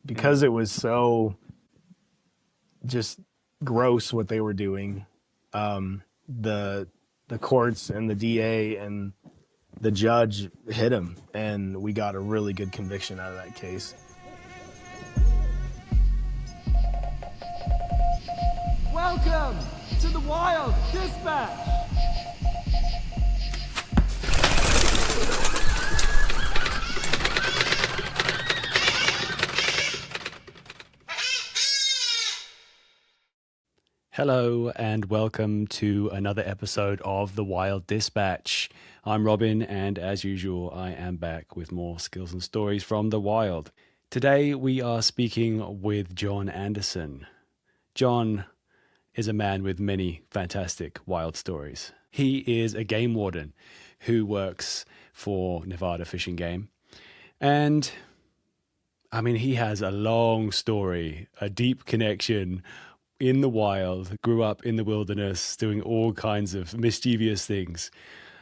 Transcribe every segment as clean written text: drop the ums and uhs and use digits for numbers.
because it was so just gross what they were doing. The courts and the DA and the judge hit him, and we got a really good conviction out of that case. Welcome to the Wild Dispatch. Hello and welcome to another episode of The Wild Dispatch. I'm Robin, and as usual, I am back with more skills and stories from the wild. Today we are speaking with John Anderson. John is a man with many fantastic wild stories. He is a game warden who works for Nevada Fish and Game. And I mean, he has a long story, a deep connection in the wild, grew up in the wilderness, doing all kinds of mischievous things.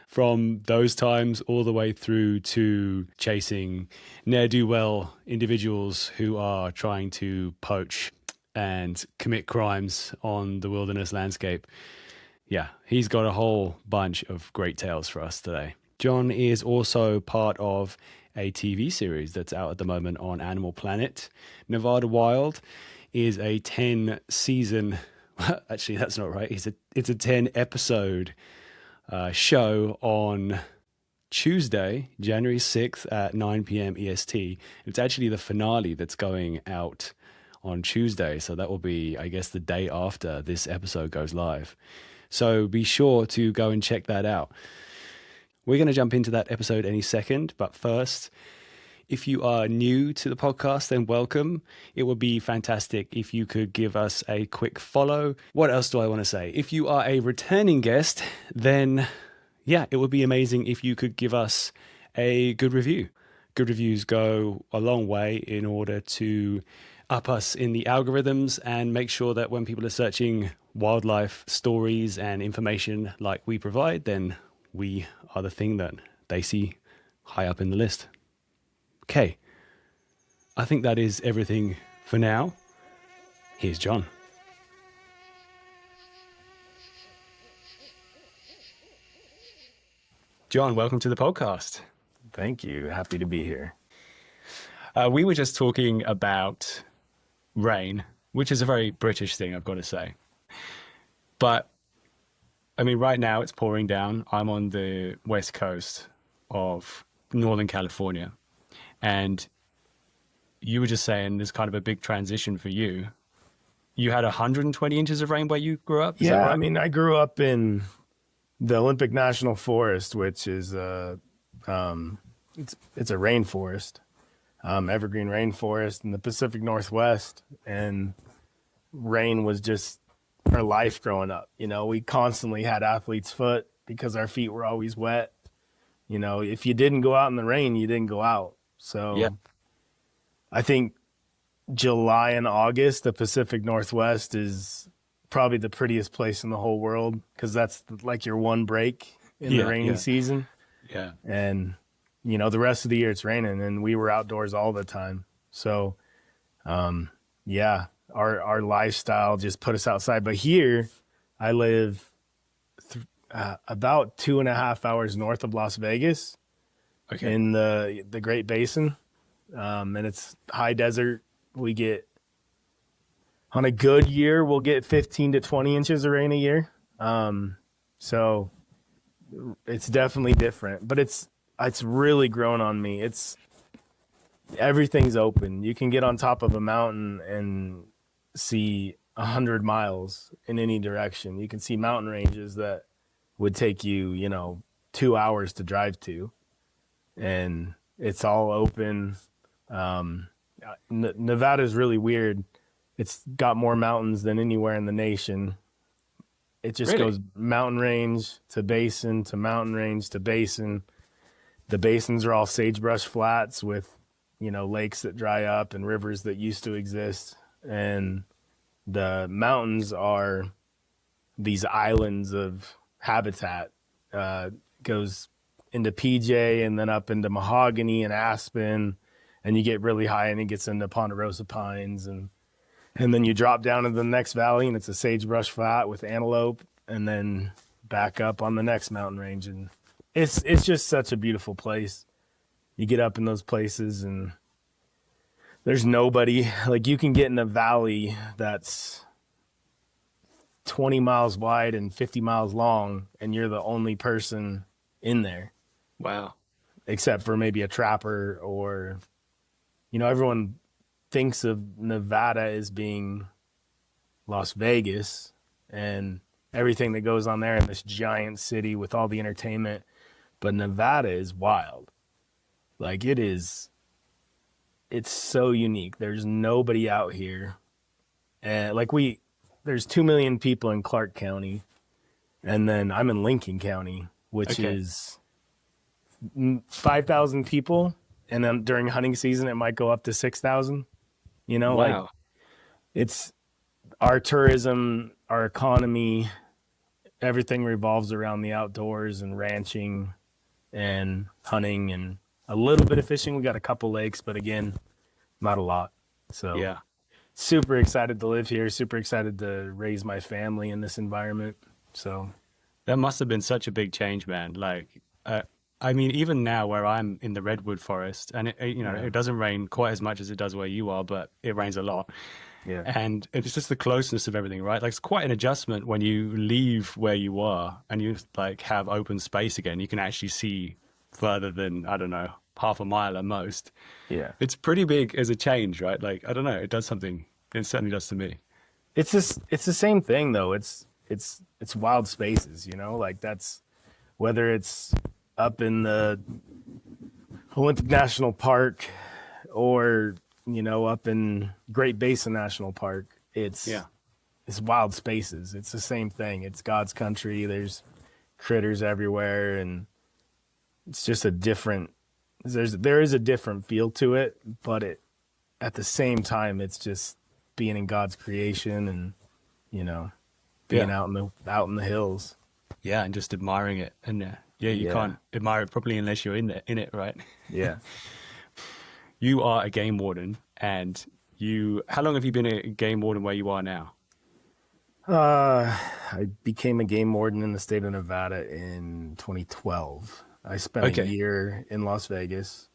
From those times all the way through to chasing ne'er-do-well individuals who are trying to poach and commit crimes on the wilderness landscape. Yeah, he's got a whole bunch of great tales for us today. John is also part of a TV series that's out at the moment on Animal Planet. Nevada Wild is a 10-season, actually that's not right, it's a 10-episode show on Tuesday, January 6th at 9 p.m. EST. It's actually the finale that's going out on Tuesday, so that will be, I guess, the day after this episode goes live. So be sure to go and check that out. We're going to jump into that episode any second, but first, if you are new to the podcast, then welcome. It would be fantastic if you could give us a quick follow. What else do I want to say? If you are a returning guest, then yeah, it would be amazing if you could give us a good review. Good reviews go a long way in order to up us in the algorithms and make sure that when people are searching wildlife stories and information like we provide, then we are the thing that they see high up in the list. Okay, I think that is everything for now. Here's John. John, welcome to the podcast. Thank you. Happy to be here. We were just talking about rain, which is a very British thing, I've got to say. But, I mean, right now it's pouring down. I'm on the west coast of Northern California. And you were just saying there's kind of a big transition for you. You had 120 inches of rain where you grew up? Is that right? I mean, I grew up in the Olympic National Forest, which is it's a rainforest, evergreen rainforest in the Pacific Northwest. And rain was just our life growing up. You know, we constantly had athlete's foot because our feet were always wet. You know, if you didn't go out in the rain, you didn't go out. So yeah. I think July and August, the Pacific Northwest is probably the prettiest place in the whole world because that's like your one break in the rainy season. Yeah. And, you know, the rest of the year it's raining and we were outdoors all the time. So, our lifestyle just put us outside. But here I live about 2.5 hours north of Las Vegas. Okay. In the Great Basin, and it's high desert. We get, on a good year, we'll get 15 to 20 inches of rain a year. So it's definitely different, but it's really grown on me. Everything's open. You can get on top of a mountain and see 100 miles in any direction. You can see mountain ranges that would take you, 2 hours to drive to. And it's all open. Nevada is really weird. It's got more mountains than anywhere in the nation. It just goes mountain range to basin to mountain range to basin. The basins are all sagebrush flats with, lakes that dry up and rivers that used to exist. And the mountains are these islands of habitat. Goes into PJ and then up into mahogany and aspen and you get really high and it gets into ponderosa pines, and then you drop down into the next valley and it's a sagebrush flat with antelope, and then back up on the next mountain range. And it's just such a beautiful place. You get up in those places and there's nobody. Like, you can get in a valley that's 20 miles wide and 50 miles long, and you're the only person in there. Wow. Except for maybe a trapper, or, everyone thinks of Nevada as being Las Vegas and everything that goes on there in this giant city with all the entertainment. But Nevada is wild. Like, it's so unique. There's nobody out here. And there's 2 million people in Clark County, and then I'm in Lincoln County, which is 5,000 people, and then during hunting season it might go up to 6,000. Wow. Like, it's our tourism, our economy, everything revolves around the outdoors and ranching and hunting and a little bit of fishing. We got a couple lakes, but again, not a lot. So yeah. Super excited to live here, super excited to raise my family in this environment. So That must have been such a big change, man. Like, I mean, even now where I'm in the redwood forest, and it doesn't rain quite as much as it does where you are, but it rains a lot. Yeah. And it's just the closeness of everything, right? Like, it's quite an adjustment when you leave where you are and you like have open space again. You can actually see further than, I don't know, half a mile at most. Yeah. It's pretty big as a change, right? Like, I don't know, it does something. It certainly does to me. It's the same thing though. It's wild spaces, like, that's whether it's up in the Olympic National Park or, up in Great Basin National Park. It's wild spaces. It's the same thing. It's God's country. There's critters everywhere, and it's just there is a different feel to it, but at the same time, it's just being in God's creation and, being out in the hills. Yeah, and just admiring it. And you can't admire it properly unless you're in it, right? Yeah. You are a game warden, and how long have you been a game warden where you are now? I became a game warden in the state of Nevada in 2012. I spent a year in Las Vegas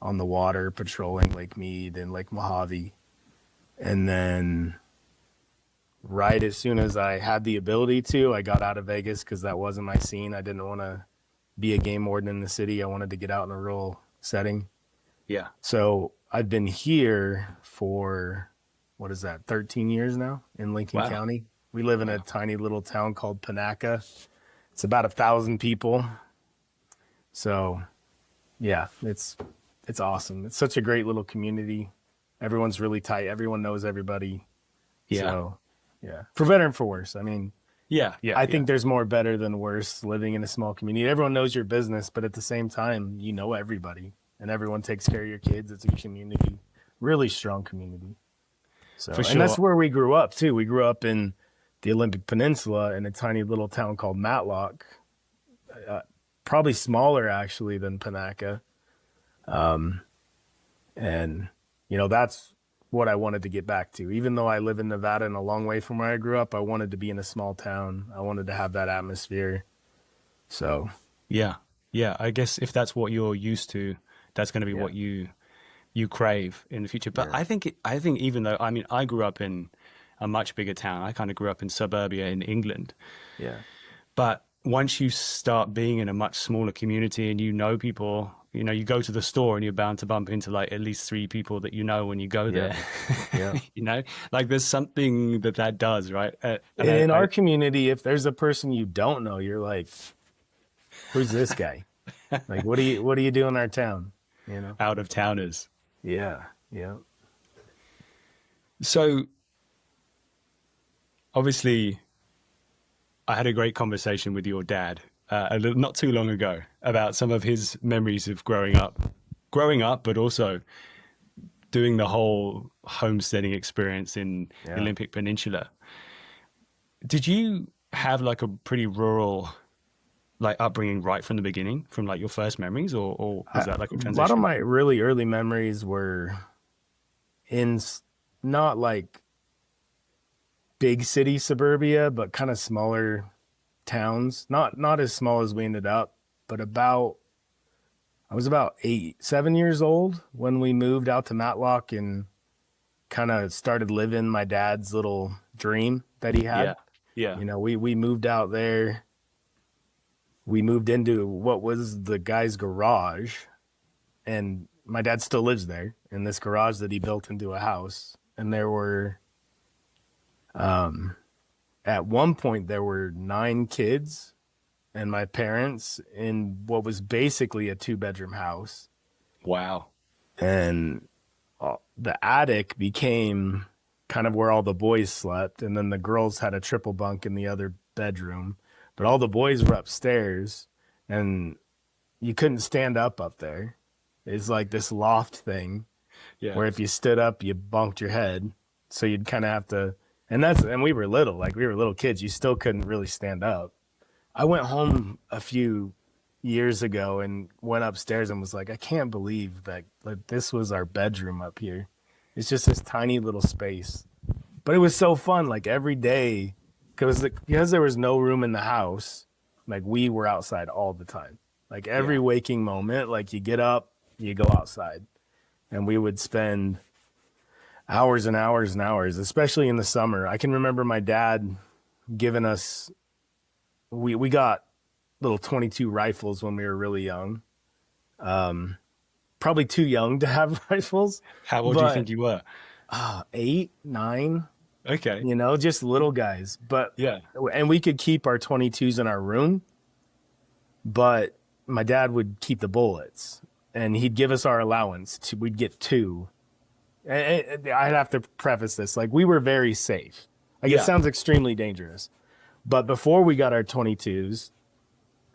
on the water patrolling Lake Mead and Lake Mojave. And then right as soon as I had the ability to, I got out of Vegas because that wasn't my scene. I didn't want to be a game warden in the city. I wanted to get out in a rural setting. Yeah. So I've been here for, 13 years now in Lincoln County. We live in a tiny little town called Panaca. It's about 1,000 people. So yeah, it's awesome. It's such a great little community. Everyone's really tight. Everyone knows everybody. Yeah. So, yeah. For better and for worse. I mean, I think there's more better than worse living in a small community. Everyone knows your business, but at the same time, you know everybody, and everyone takes care of your kids. It's a community, really strong community. So, For sure. And that's where we grew up too. We grew up in the Olympic Peninsula in a tiny little town called Matlock, probably smaller actually than Panaca. And that's what I wanted to get back to. Even though I live in Nevada and a long way from where I grew up, I wanted to be in a small town. I wanted to have that atmosphere. So yeah, I guess if that's what you're used to, that's going to be what you crave in the future. But I think even though, I mean, I grew up in a much bigger town. I kind of grew up in suburbia in England. Yeah. But once you start being in a much smaller community and people, you go to the store and you're bound to bump into like at least 3 people that when you go there. Yeah. Like there's something that does, right? In our community, if there's a person you don't know, you're like, who's this guy? Like, what do you do in our town? Out of towners. Yeah. So obviously I had a great conversation with your dad not too long ago about some of his memories of growing up, but also doing the whole homesteading experience in the Olympic Peninsula. Did you have like a pretty rural like upbringing right from the beginning, from like your first memories, or was that like a A transition? lot of my really early memories were not like big city suburbia, but kind of smaller towns. Not as small as we ended up, but I was about 7 years old when we moved out to Matlock and kind of started living my dad's little dream that he had. Yeah. We moved out there. We moved into what was the guy's garage, and my dad still lives there in this garage that he built into a house. And there were, at one point, there were 9 kids and my parents in what was basically a 2-bedroom house. Wow. And the attic became kind of where all the boys slept. And then the girls had a triple bunk in the other bedroom. But all the boys were upstairs, and you couldn't stand up there. It's like this loft thing where if you stood up, you bumped your head. So you'd kind of have to, and we were little kids. You still couldn't really stand up. I went home a few years ago and went upstairs and was like, I can't believe that like, this was our bedroom up here. It's just this tiny little space. But it was so fun, like every day. Because there was no room in the house, like we were outside all the time. Like every waking moment, like you get up, you go outside. And we would spend hours and hours and hours, especially in the summer. I can remember my dad giving us, we got little 22 rifles when we were really young. Probably too young to have rifles. How old do you think you were? 8, 9. Okay. Just little guys. But Yeah. And we could keep our 22s in our room, but my dad would keep the bullets, and he'd give us our allowance. We'd get 2. I'd have to preface this, like we were very safe. Like it sounds extremely dangerous, but before we got our 22s,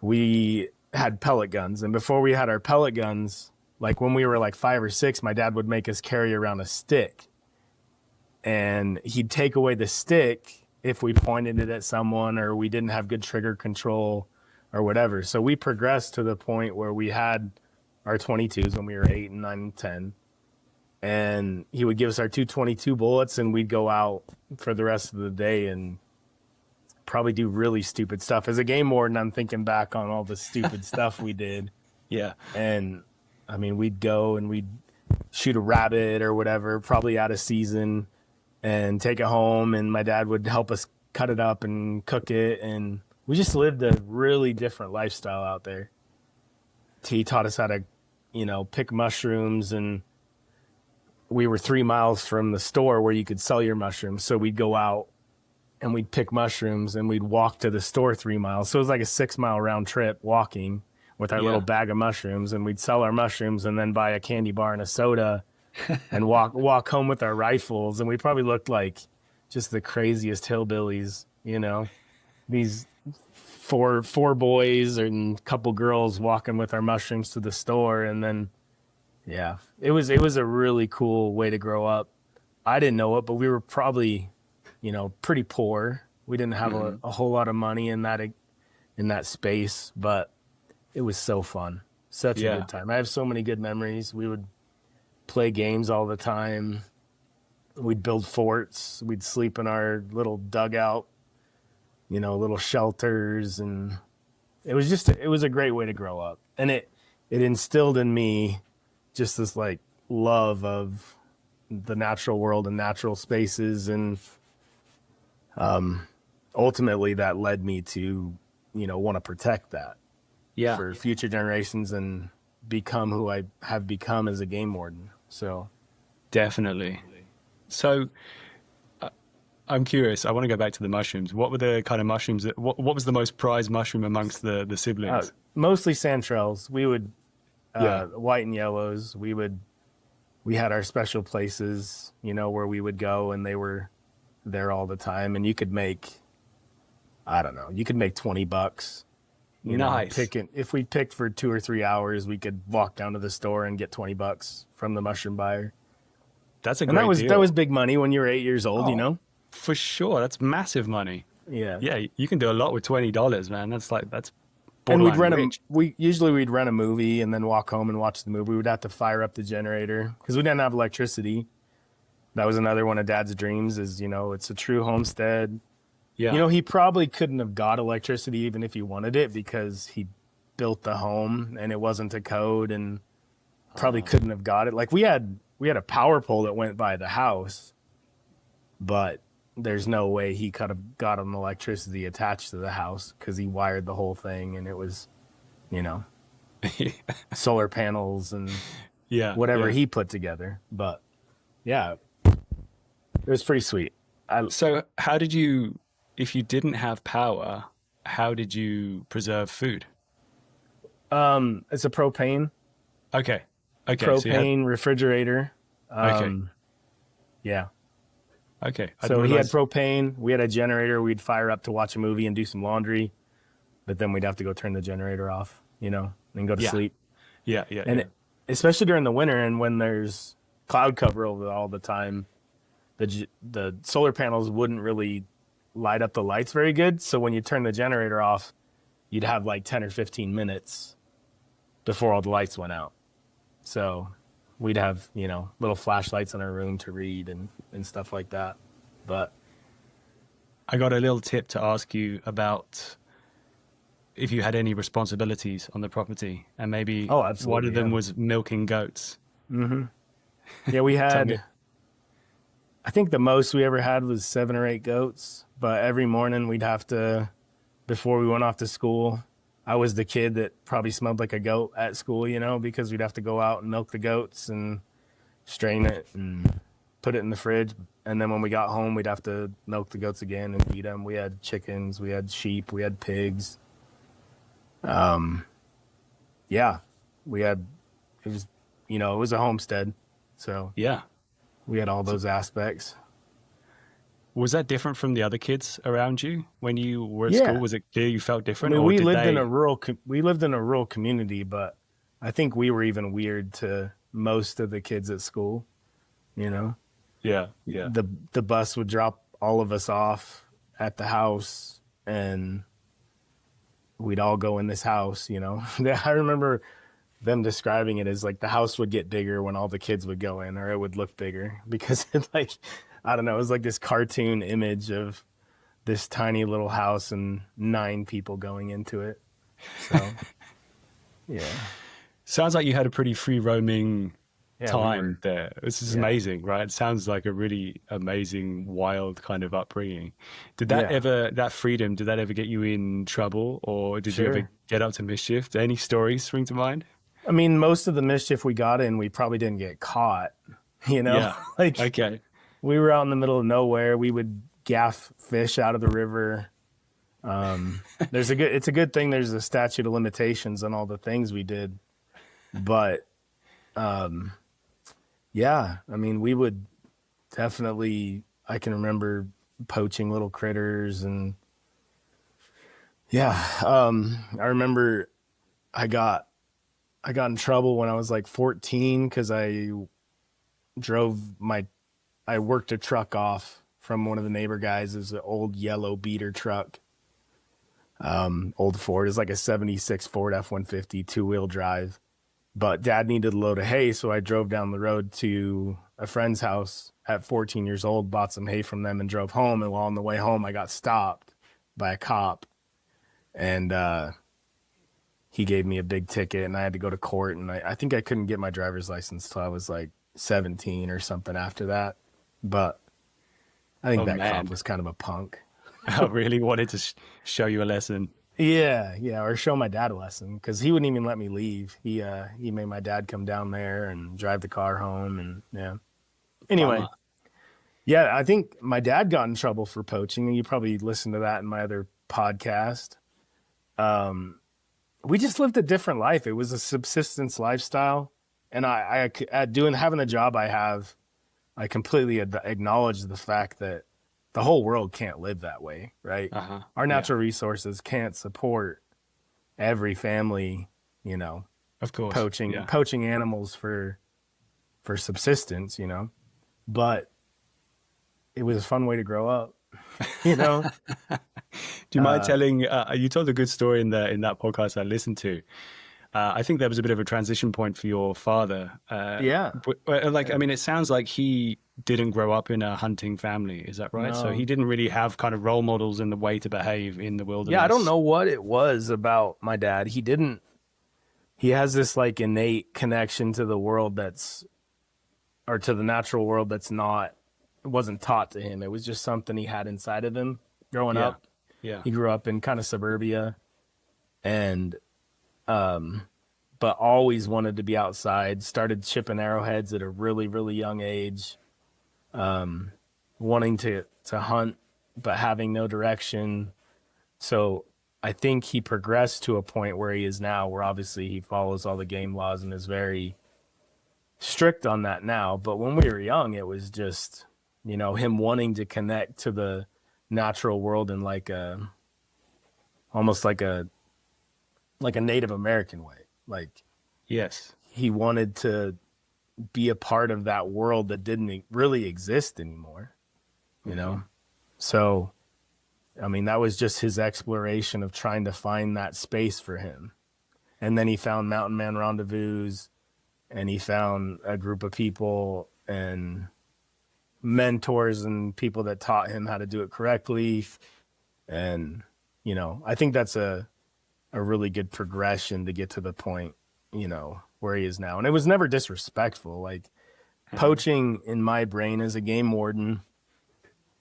we had pellet guns, and before we had our pellet guns, like when we were like 5 or 6, my dad would make us carry around a stick. And he'd take away the stick if we pointed it at someone or we didn't have good trigger control or whatever. So we progressed to the point where we had our 22s when we were 8 and 9 and 10. And he would give us our 222 bullets, and we'd go out for the rest of the day and probably do really stupid stuff. As a game warden, I'm thinking back on all the stupid stuff we did. Yeah. And I mean, we'd go and we'd shoot a rabbit or whatever, probably out of season, and take it home, and my dad would help us cut it up and cook it, and we just lived a really different lifestyle out there. He taught us how to, pick mushrooms, and we were 3 miles from the store where you could sell your mushrooms, so we'd go out and we'd pick mushrooms and we'd walk to the store 3 miles. So it was like a 6-mile round trip walking with our little bag of mushrooms, and we'd sell our mushrooms and then buy a candy bar and a soda and walk home with our rifles. And we probably looked like just the craziest hillbillies, these four boys and a couple girls walking with our mushrooms to the store. And then, it was a really cool way to grow up. I didn't know it, but we were probably, pretty poor. We didn't have a whole lot of money in that space, but it was so fun. Such a good time. I have so many good memories. We would play games all the time. We'd build forts. We'd sleep in our little dugout, little shelters. And it was a great way to grow up. And it instilled in me just this like love of the natural world and natural spaces. And ultimately that led me to, want to protect that for future generations and become who I have become as a game warden. So definitely. So I'm curious. I want to go back to the mushrooms. What were the kind of mushrooms what was the most prized mushroom amongst the siblings? Mostly santrels. We would white and yellows. We had our special places, where we would go, and they were there all the time. And you could make, I don't know, $20. Nice. If we picked for 2 or 3 hours, we could walk down to the store and get $20 from the mushroom buyer. That's a great deal. That was big money when you were 8 years old, For sure. That's massive money. Yeah. Yeah, you can do a lot with $20, man. That's And borderline we'd rent a movie and then walk home and watch the movie. We'd have to fire up the generator because we didn't have electricity. That was another one of Dad's dreams is, it's a true homestead. Yeah. He probably couldn't have got electricity even if he wanted it because he built the home and it wasn't to code and probably couldn't have got it. Like we had a power pole that went by the house, but there's no way he could have got an electricity attached to the house because he wired the whole thing and it was, solar panels and whatever he put together. But yeah, it was pretty sweet. So how did you, if you didn't have power, how did you preserve food? It's a propane. Okay. Propane refrigerator. Yeah. Okay. So he had propane. We had a generator we'd fire up to watch a movie and do some laundry, but then we'd have to go turn the generator off, and go to sleep. Yeah. And especially during the winter and when there's cloud cover over all the time, the solar panels wouldn't really light up the lights very good. So when you turn the generator off, you'd have like 10 or 15 minutes before all the lights went out. So we'd have, little flashlights in our room to read and stuff like that. But I got a little tip to ask you about if you had any responsibilities on the property and maybe one of them was milking goats. Mm-hmm. Yeah, we had, I think the most we ever had was 7 or 8 goats, but every morning we'd have to, before we went off to school, I was the kid that probably smelled like a goat at school, because we'd have to go out and milk the goats and strain it and put it in the fridge. And then when we got home, we'd have to milk the goats again and feed them. We had chickens, we had sheep, we had pigs. It was a homestead. So yeah, we had all those aspects. Was that different from the other kids around you when you were at school? Was it clear you felt different? We lived in a rural community, but I think we were even weird to most of the kids at school, Yeah. The bus would drop all of us off at the house and we'd all go in this house, I remember them describing it as like the house would get bigger when all the kids would go in, or it would look bigger because I don't know, it was like this cartoon image of this tiny little house and 9 people going into it. So, yeah. Sounds like you had a pretty free roaming time there. This is amazing, right? It sounds like a really amazing, wild kind of upbringing. Did that that freedom, did that ever get you in trouble, or did you ever get up to mischief? Do any stories spring to mind? I mean, most of the mischief we got in, we probably didn't get caught, Yeah. Okay. We were out in the middle of nowhere. We would gaff fish out of the river. It's a good thing there's a statute of limitations on all the things we did. But, we would definitely, I can remember poaching little critters and I remember I got in trouble when I was like 14 because I worked a truck off from one of the neighbor guys. It was an old yellow beater truck. Old Ford. It's like a 76 Ford F-150 2-wheel drive. But Dad needed a load of hay, so I drove down the road to a friend's house at 14 years old, bought some hay from them and drove home. And while on the way home, I got stopped by a cop. And he gave me a big ticket and I had to go to court. And I think I couldn't get my driver's license till I was like 17 or something after that. But I think cop was kind of a punk. I really wanted to show you a lesson. Yeah, or show my dad a lesson because he wouldn't even let me leave. He made my dad come down there and drive the car home, and Anyway, I think my dad got in trouble for poaching, and you probably listened to that in my other podcast. We just lived a different life. It was a subsistence lifestyle, and having the job I have, I completely acknowledge the fact that the whole world can't live that way, right? Our natural resources can't support every family, of course, poaching animals for subsistence, But it was a fun way to grow up, Do Do you mind telling? You told a good story in that podcast I listened to. I think there was a bit of a transition point for your father. Yeah. I mean, it sounds like he didn't grow up in a hunting family. Is that right? No. So he didn't really have kind of role models in the way to behave in the wilderness. Yeah, I don't know what it was about my dad. He has this like innate connection to the world or to the natural world it wasn't taught to him. It was just something he had inside of him growing up. Yeah. He grew up in kind of suburbia and, but always wanted to be outside, started chipping arrowheads at a really, really young age, wanting to hunt, but having no direction. So I think he progressed to a point where he is now, where obviously he follows all the game laws and is very strict on that now. But when we were young, it was just, him wanting to connect to the natural world in almost like a Native American way. Like, yes, he wanted to be a part of that world that didn't really exist anymore, So, I mean, that was just his exploration of trying to find that space for him. And then he found Mountain Man Rendezvous, and he found a group of people and mentors and people that taught him how to do it correctly. And, I think that's a really good progression to get to the point, where he is now. And it was never disrespectful. Like, poaching in my brain as a game warden,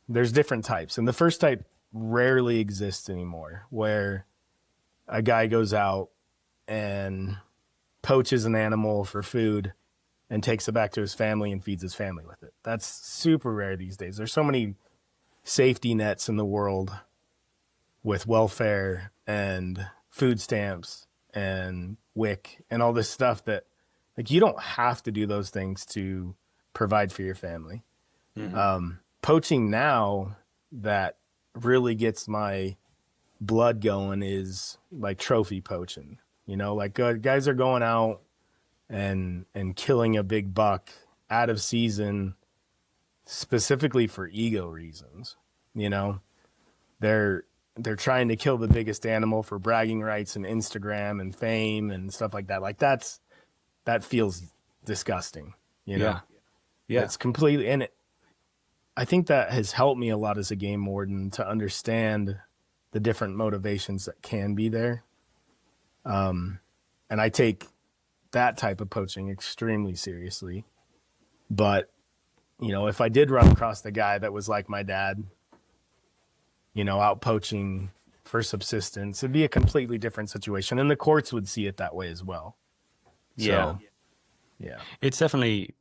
there's different types. And the first type rarely exists anymore, where a guy goes out and poaches an animal for food and takes it back to his family and feeds his family with it. That's super rare these days. There's so many safety nets in the world with welfare and food stamps and WIC and all this stuff that, like, you don't have to do those things to provide for your family. Mm-hmm. Poaching now that really gets my blood going is like trophy poaching. Like guys are going out and killing a big buck out of season specifically for ego reasons. They're trying to kill the biggest animal for bragging rights and Instagram and fame and stuff like that. Like that feels disgusting, Yeah. It's completely, and I think that has helped me a lot as a game warden to understand the different motivations that can be there. And I take that type of poaching extremely seriously. But, if I did run across the guy that was like my dad, out poaching for subsistence, it'd be a completely different situation. And the courts would see it that way as well. Yeah. So, yeah. It's definitely,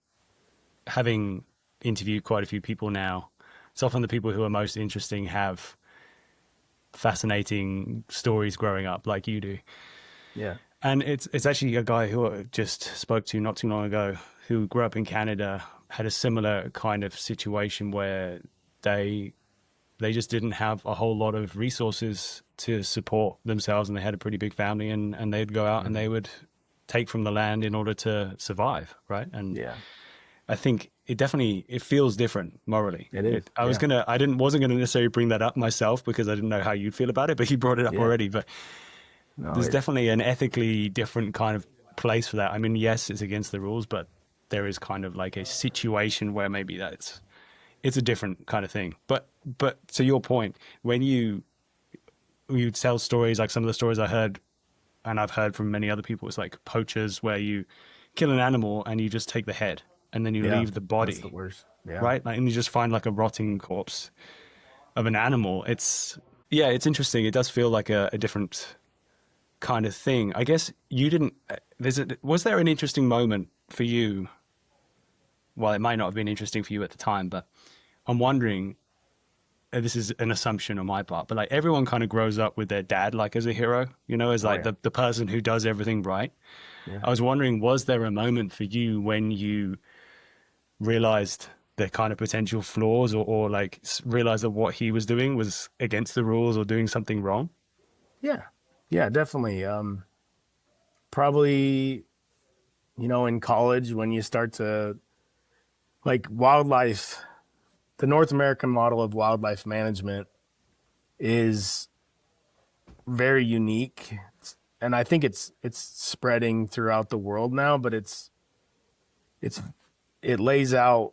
having interviewed quite a few people now, it's often the people who are most interesting have fascinating stories growing up like you do. Yeah. And it's actually a guy who I just spoke to not too long ago who grew up in Canada, had a similar kind of situation where they just didn't have a whole lot of resources to support themselves, and they had a pretty big family, and they'd go out and they would take from the land in order to survive, right? And Yeah. I think it feels different morally. It is. I wasn't gonna necessarily bring that up myself because I didn't know how you'd feel about it, but you brought it up already. But there's definitely an ethically different kind of place for that. I mean, yes, it's against the rules, but there is kind of like a situation where maybe it's a different kind of thing. But to your point, when you tell stories like some of the stories I heard, and I've heard from many other people, it's like poachers where you kill an animal and you just take the head and then you leave the body. That's the worst. Yeah. Right? Like, and you just find like a rotting corpse of an animal. It's interesting. It does feel like a different kind of thing. I guess you didn't, was there an interesting moment for you? Well, it might not have been interesting for you at the time, but I'm wondering, this is an assumption on my part, but like everyone kind of grows up with their dad, like as a hero, as like the person who does everything right. Yeah. I was wondering, was there a moment for you when you realized the kind of potential flaws or like realized that what he was doing was against the rules or doing something wrong? Yeah, definitely. Probably, in college when you start to, like, wildlife, the North American model of wildlife management is very unique, and I think it's spreading throughout the world now, but it lays out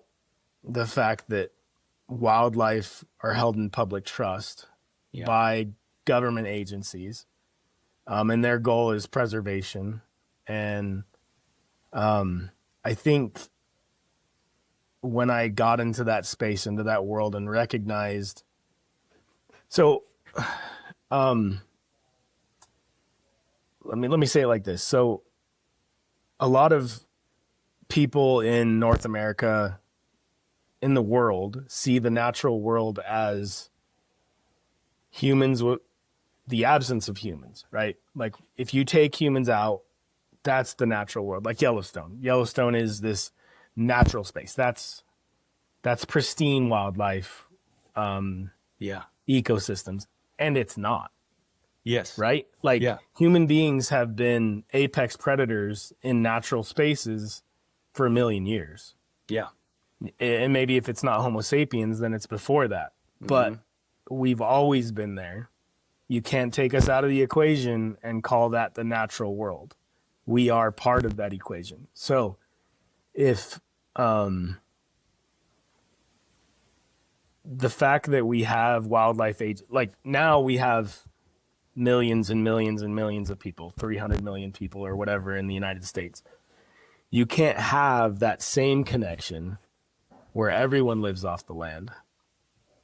the fact that wildlife are held in public trust by government agencies, and their goal is preservation. And I think when I got into that space, into that world, and recognized, so let me say it like this. So a lot of people in North America, in the world, see the natural world as humans with the absence of humans, right? Like if you take humans out, that's the natural world. Like Yellowstone. Yellowstone is this natural space. That's pristine wildlife, ecosystems, and it's not. Yes. Right? Like human beings have been apex predators in natural spaces for 1 million years. Yeah. And maybe if it's not Homo sapiens, then it's before that. But we've always been there. You can't take us out of the equation and call that the natural world. We are part of that equation. So if the fact that we have wildlife like now we have millions and millions and millions of people, 300 million people or whatever in the United States. You can't have that same connection where everyone lives off the land,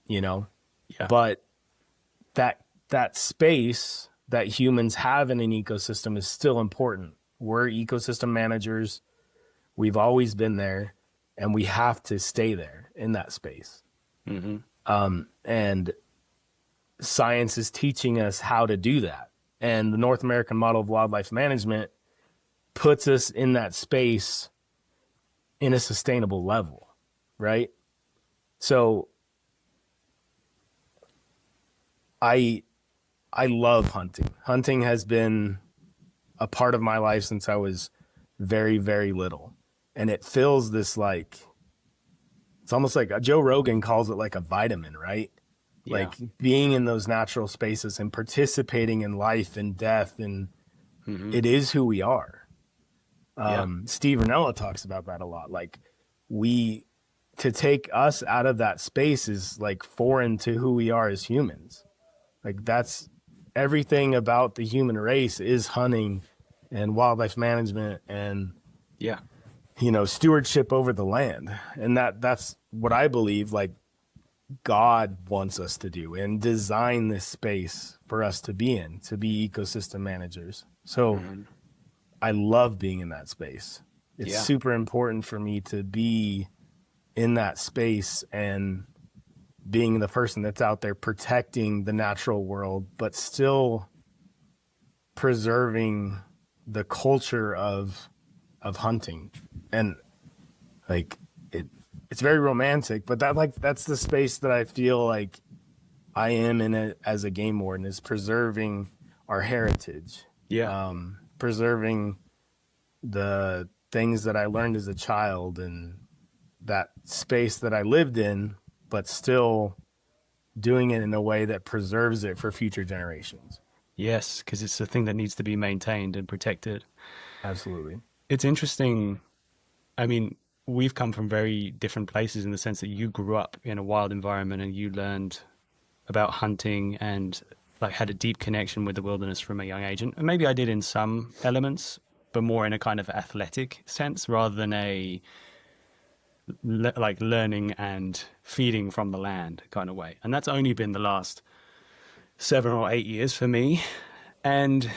you know? Yeah. But that space that humans have in an ecosystem is still important. We're ecosystem managers. We've always been there, and we have to stay there in that space. And science is teaching us how to do that. And the North American model of wildlife management puts us in that space in a sustainable level, right? So I love hunting. Hunting has been a part of my life since I was very, very little. And it feels this like, it's almost like Joe Rogan calls it like a vitamin, right? Yeah. Like being in those natural spaces and participating in life and death, and it is who we are. Steve Ranella talks about that a lot. Like to take us out of that space is like foreign to who we are as humans. Like that's everything about the human race is hunting and wildlife management and stewardship over the land. And that's what I believe like God wants us to do and design this space for us to be in, to be ecosystem managers. So I love being in that space. It's super important for me to be in that space and being the person that's out there protecting the natural world, but still preserving the culture of hunting. And like it's very romantic, but that's the space that I feel like I am in it as a game warden, is preserving our heritage. Preserving the things that I learned as a child and that space that I lived in, but still doing it in a way that preserves it for future generations. Yes, because it's a thing that needs to be maintained and protected. Absolutely. It's interesting. I mean, we've come from very different places in the sense that you grew up in a wild environment and you learned about hunting and like had a deep connection with the wilderness from a young age. And maybe I did in some elements, but more in a kind of athletic sense rather than a like learning and feeding from the land kind of way. And that's only been the last 7 or 8 years for me. And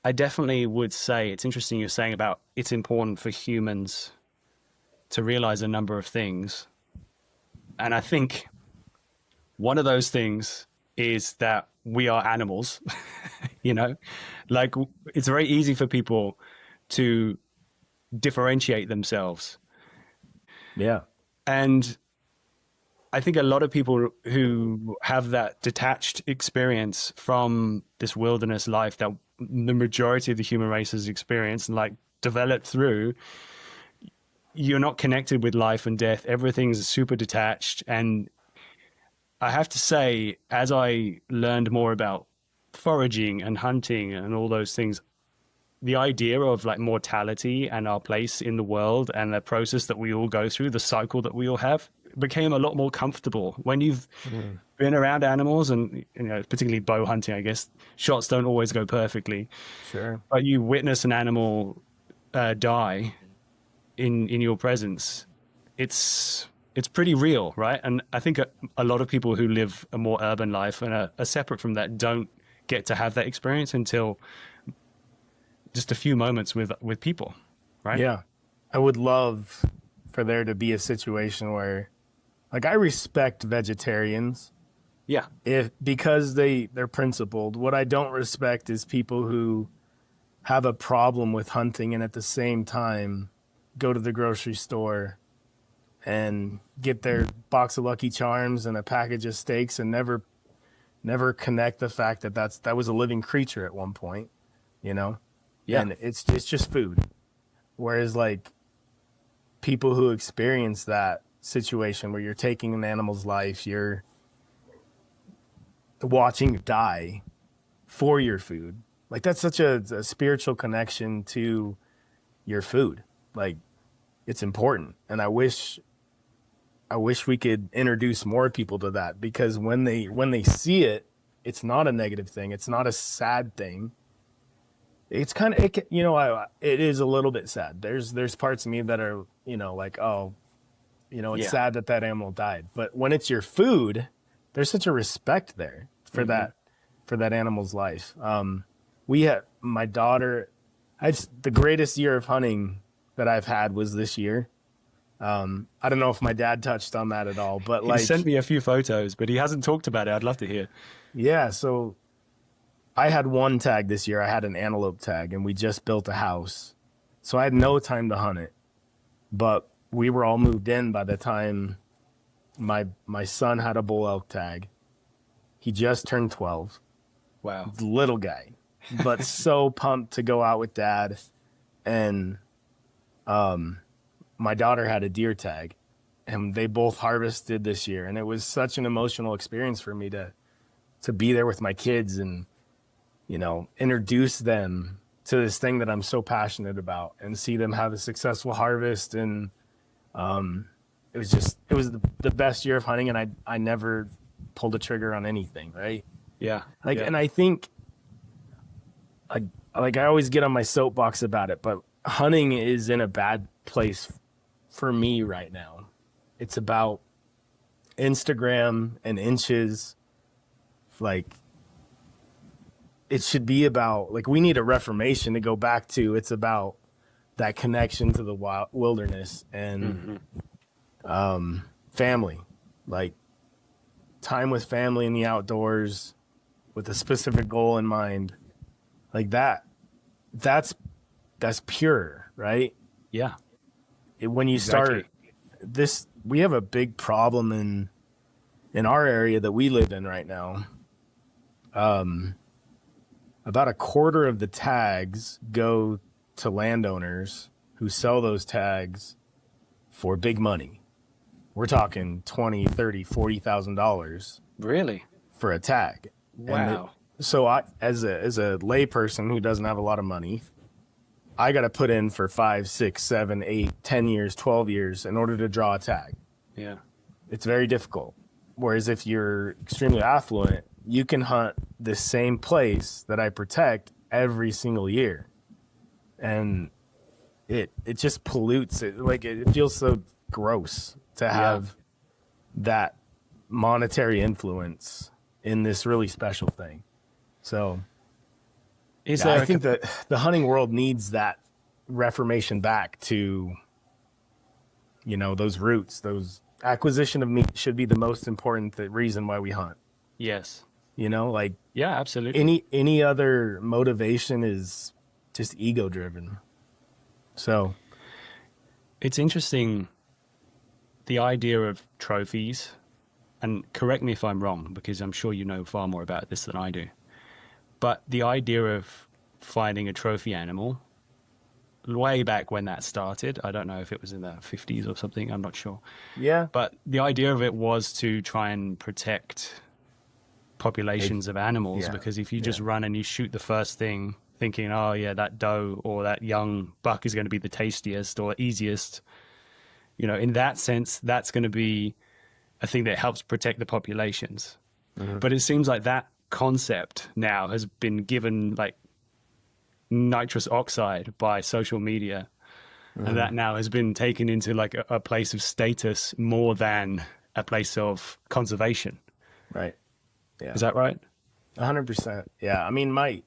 I definitely would say it's interesting you're saying about it's important for humans to realize a number of things. And I think one of those things is that we are animals, like it's very easy for people to differentiate themselves. Yeah. And I think a lot of people who have that detached experience from this wilderness life that the majority of the human race has experienced and like developed through, you're not connected with life and death. Everything's super detached. And I have to say, as I learned more about foraging and hunting and all those things, the idea of like mortality and our place in the world and the process that we all go through, the cycle that we all have, became a lot more comfortable when you've been around animals. And particularly bow hunting, I guess shots don't always go perfectly. Sure. But you witness an animal die in your presence, it's pretty real, right? And I think a lot of people who live a more urban life and are separate from that don't get to have that experience until just a few moments with people, right? Yeah. I would love for there to be a situation where, like, I respect vegetarians. Yeah. Because they're principled. What I don't respect is people who have a problem with hunting and at the same time go to the grocery store and get their box of Lucky Charms and a package of steaks and never connect the fact that was a living creature at one point, Yeah. And it's just food. Whereas, like, people who experience that situation where you're taking an animal's life, you're watching it die for your food. Like, that's such a spiritual connection to your food. Like, it's important. And I wish we could introduce more people to that, because when they see it, it's not a negative thing. It's not a sad thing. It's kind of, it is a little bit sad. There's parts of me that are, like, oh, it's sad that animal died. But when it's your food, there's such a respect there for that animal's life. My daughter, the greatest year of hunting that I've had was this year. I don't know if my dad touched on that at all, but He sent me a few photos, but he hasn't talked about it. I'd love to hear. Yeah. So I had one tag this year. I had an antelope tag, and we just built a house. So I had no time to hunt it, but we were all moved in by the time my son had a bull elk tag. He just turned 12. Wow. Little guy, but so pumped to go out with dad. And my daughter had a deer tag, and they both harvested this year. And it was such an emotional experience for me to be there with my kids and, introduce them to this thing that I'm so passionate about and see them have a successful harvest. And it was the best year of hunting. And I never pulled a trigger on anything. Right. Yeah. And I think, I always get on my soapbox about it, but hunting is in a bad place for me right now. It's about Instagram and inches. Like, it should be about, like, we need a reformation to go back to. It's about that connection to the wilderness and family, like time with family in the outdoors with a specific goal in mind. Like that's pure, right? Yeah. When you start this, we have a big problem in our area that we live in right now. About a quarter of the tags go to landowners who sell those tags for big money. We're talking $20,000, $30,000, $40,000. Really? For a tag. Wow. So I, as a lay person who doesn't have a lot of money, I got to put in for 5, 6, 7, 8, 10 years, 12 years in order to draw a tag. Yeah. It's very difficult. Whereas if you're extremely affluent, you can hunt the same place that I protect every single year. And it just pollutes it. Like, it feels so gross to have that monetary influence in this really special thing. So I think that the hunting world needs that reformation back to, those roots. Those acquisition of meat should be the most important reason why we hunt. Yes. Yeah, absolutely. Any other motivation is just ego driven. So it's interesting, the idea of trophies, and correct me if I'm wrong, because I'm sure you know far more about this than I do. But the idea of finding a trophy animal, way back when that started, I don't know if it was in the 50s or something, I'm not sure. Yeah. But the idea of it was to try and protect populations of animals, yeah, because if you just run and you shoot the first thing thinking, oh yeah, that doe or that young buck is going to be the tastiest or easiest, you know, in that sense, that's going to be a thing that helps protect the populations. But it seems like that concept now has been given like nitrous oxide by social media, and that now has been taken into like a place of status more than a place of conservation. Right. Yeah. Is that right? 100%. Yeah. I mean, my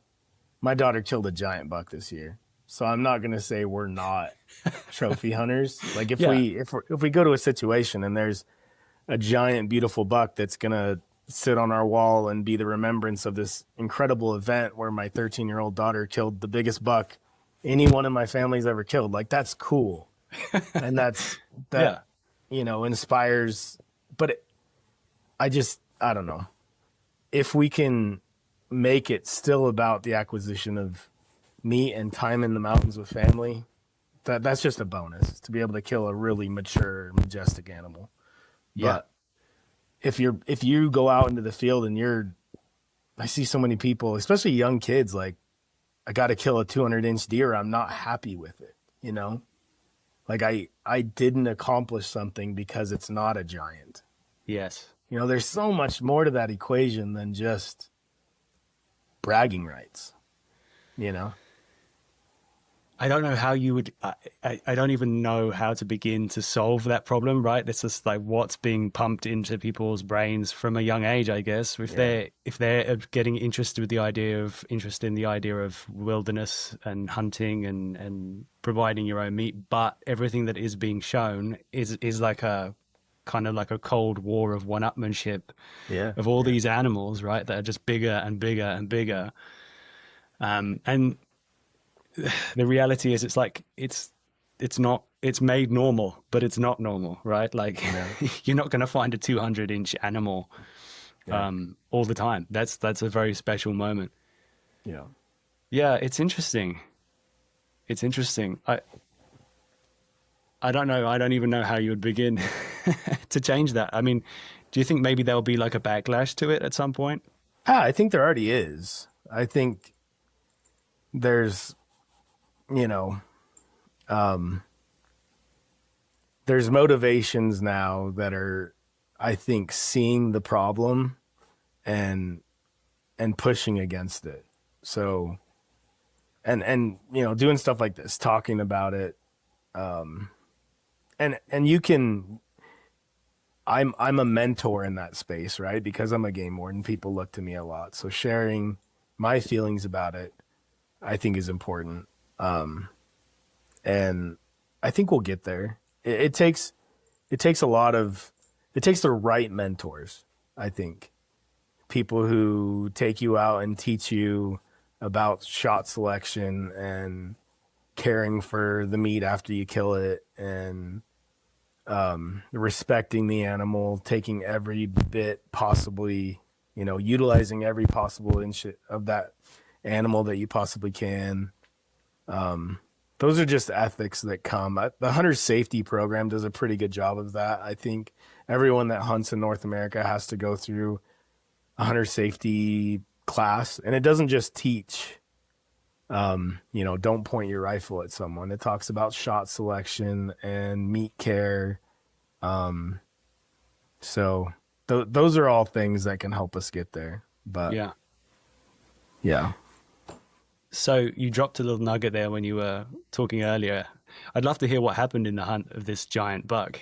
daughter killed a giant buck this year, so I'm not gonna say we're not trophy hunters. Like if we go to a situation and there's a giant, beautiful buck that's gonna sit on our wall and be the remembrance of this incredible event where my 13-year-old daughter killed the biggest buck anyone in my family's ever killed, like that's cool, and that you know, inspires. But I don't know if we can make it still about the acquisition of meat and time in the mountains with family. That's just a bonus to be able to kill a really mature, majestic animal. Yeah. But if you go out into the field and I see so many people, especially young kids, like, I got to kill a 200-inch deer, I'm not happy with it, you know? Like I didn't accomplish something because it's not a giant. Yes. You know, there's so much more to that equation than just bragging rights, you know? I don't know how you would, I don't even know how to begin to solve that problem, right? This is like what's being pumped into people's brains from a young age, I guess. If they're getting interested in the idea of wilderness and hunting and providing your own meat, but everything that is being shown is like a kind of like a cold war of one-upmanship of all these animals, right? That are just bigger and bigger and bigger. And the reality is it's made normal, but it's not normal, right? Like you're not going to find a 200-inch animal all the time. That's a very special moment. Yeah, it's interesting. I don't know. I don't even know how you would begin to change that. I mean, do you think maybe there'll be like a backlash to it at some point? I think there already is. I think there's, you know, there's motivations now that are, I think, seeing the problem and pushing against it. So, and you know, doing stuff like this, talking about it, and you can. I'm a mentor in that space, right? Because I'm a game warden, people look to me a lot. So sharing my feelings about it, I think, is important. And I think we'll get there. It takes the right mentors. I think people who take you out and teach you about shot selection and caring for the meat after you kill it, and respecting the animal, taking every bit possibly, you know, utilizing every possible inch of that animal that you possibly can. Those are just ethics that come. The hunter safety program does a pretty good job of that. I think everyone that hunts in North America has to go through a hunter safety class, and it doesn't just teach, you know, don't point your rifle at someone. It talks about shot selection and meat care. So those are all things that can help us get there. But yeah. So you dropped a little nugget there when you were talking earlier. I'd love to hear what happened in the hunt of this giant buck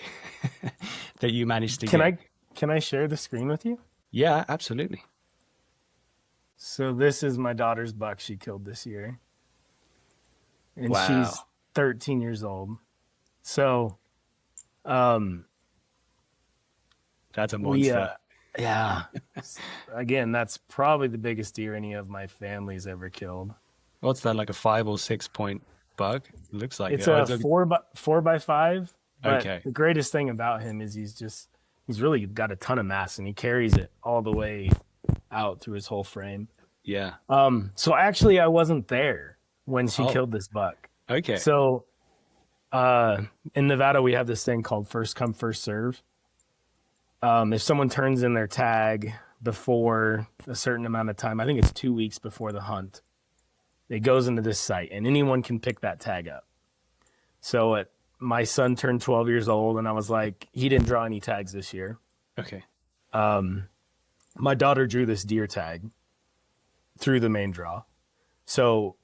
that you managed to get. Can I share the screen with you? Yeah, absolutely. So this is my daughter's buck she killed this year. And wow. She's 13 years old. So, that's a monster. Yeah. Again, that's probably the biggest deer any of my family's ever killed. What's that, like a 5 or 6 point buck? It looks like it's a 4x5. But okay. The greatest thing about him is he's really got a ton of mass, and he carries it all the way out through his whole frame. Yeah. So actually I wasn't there when she killed this buck. Okay. So in Nevada we have this thing called first come first serve. If someone turns in their tag before a certain amount of time. I think it's 2 weeks before the hunt. It goes into this site, and anyone can pick that tag up. So my son turned 12 years old, and I was like, he didn't draw any tags this year. Okay. My daughter drew this deer tag through the main draw. So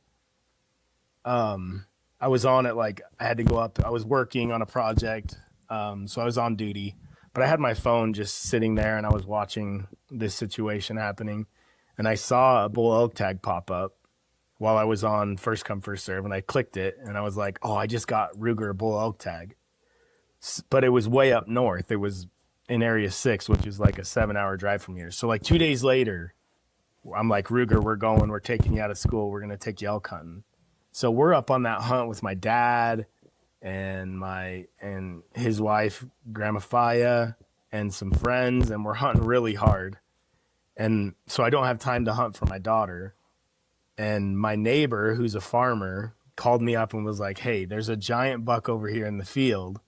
I was on it, like I had to go up. I was working on a project, so I was on duty. But I had my phone just sitting there, and I was watching this situation happening. And I saw a bull elk tag pop up while I was on first come, first serve. And I clicked it, and I was like, oh, I just got Ruger bull elk tag. But it was way up north. It was in Area 6, which is like a 7-hour drive from here. So like 2 days later, I'm like, Ruger, we're taking you out of school. We're going to take you elk hunting. So we're up on that hunt with my dad and his wife, Grandma Faya, and some friends, and we're hunting really hard. And so I don't have time to hunt for my daughter. And my neighbor, who's a farmer, called me up and was like, hey, there's a giant buck over here in the field.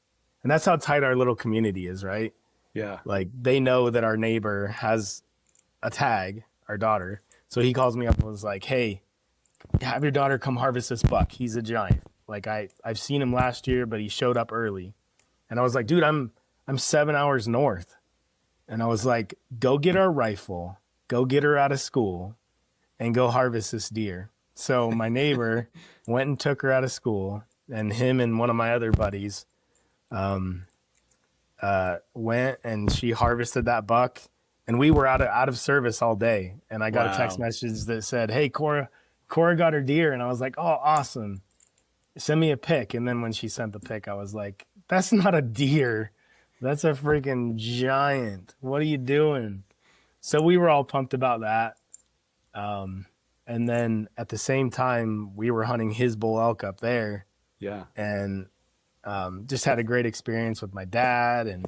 And that's how tight our little community is, right? Yeah. Like they know that our neighbor has a tag, our daughter. So he calls me up and was like, hey, have your daughter come harvest this buck. He's a giant. Like I've seen him last year, but he showed up early. And I was like, dude, I'm 7 hours north. And I was like, go get our rifle, go get her out of school, and go harvest this deer. So my neighbor went and took her out of school, and him and one of my other buddies went, and she harvested that buck. And we were out of service all day. And I got a text message that said, hey, Cora got her deer. And I was like, oh, awesome. Send me a pic. And then when she sent the pic, I was like, that's not a deer. That's a freaking giant. What are you doing? So we were all pumped about that. And then at the same time, we were hunting his bull elk up there. Yeah. And just had a great experience with my dad. And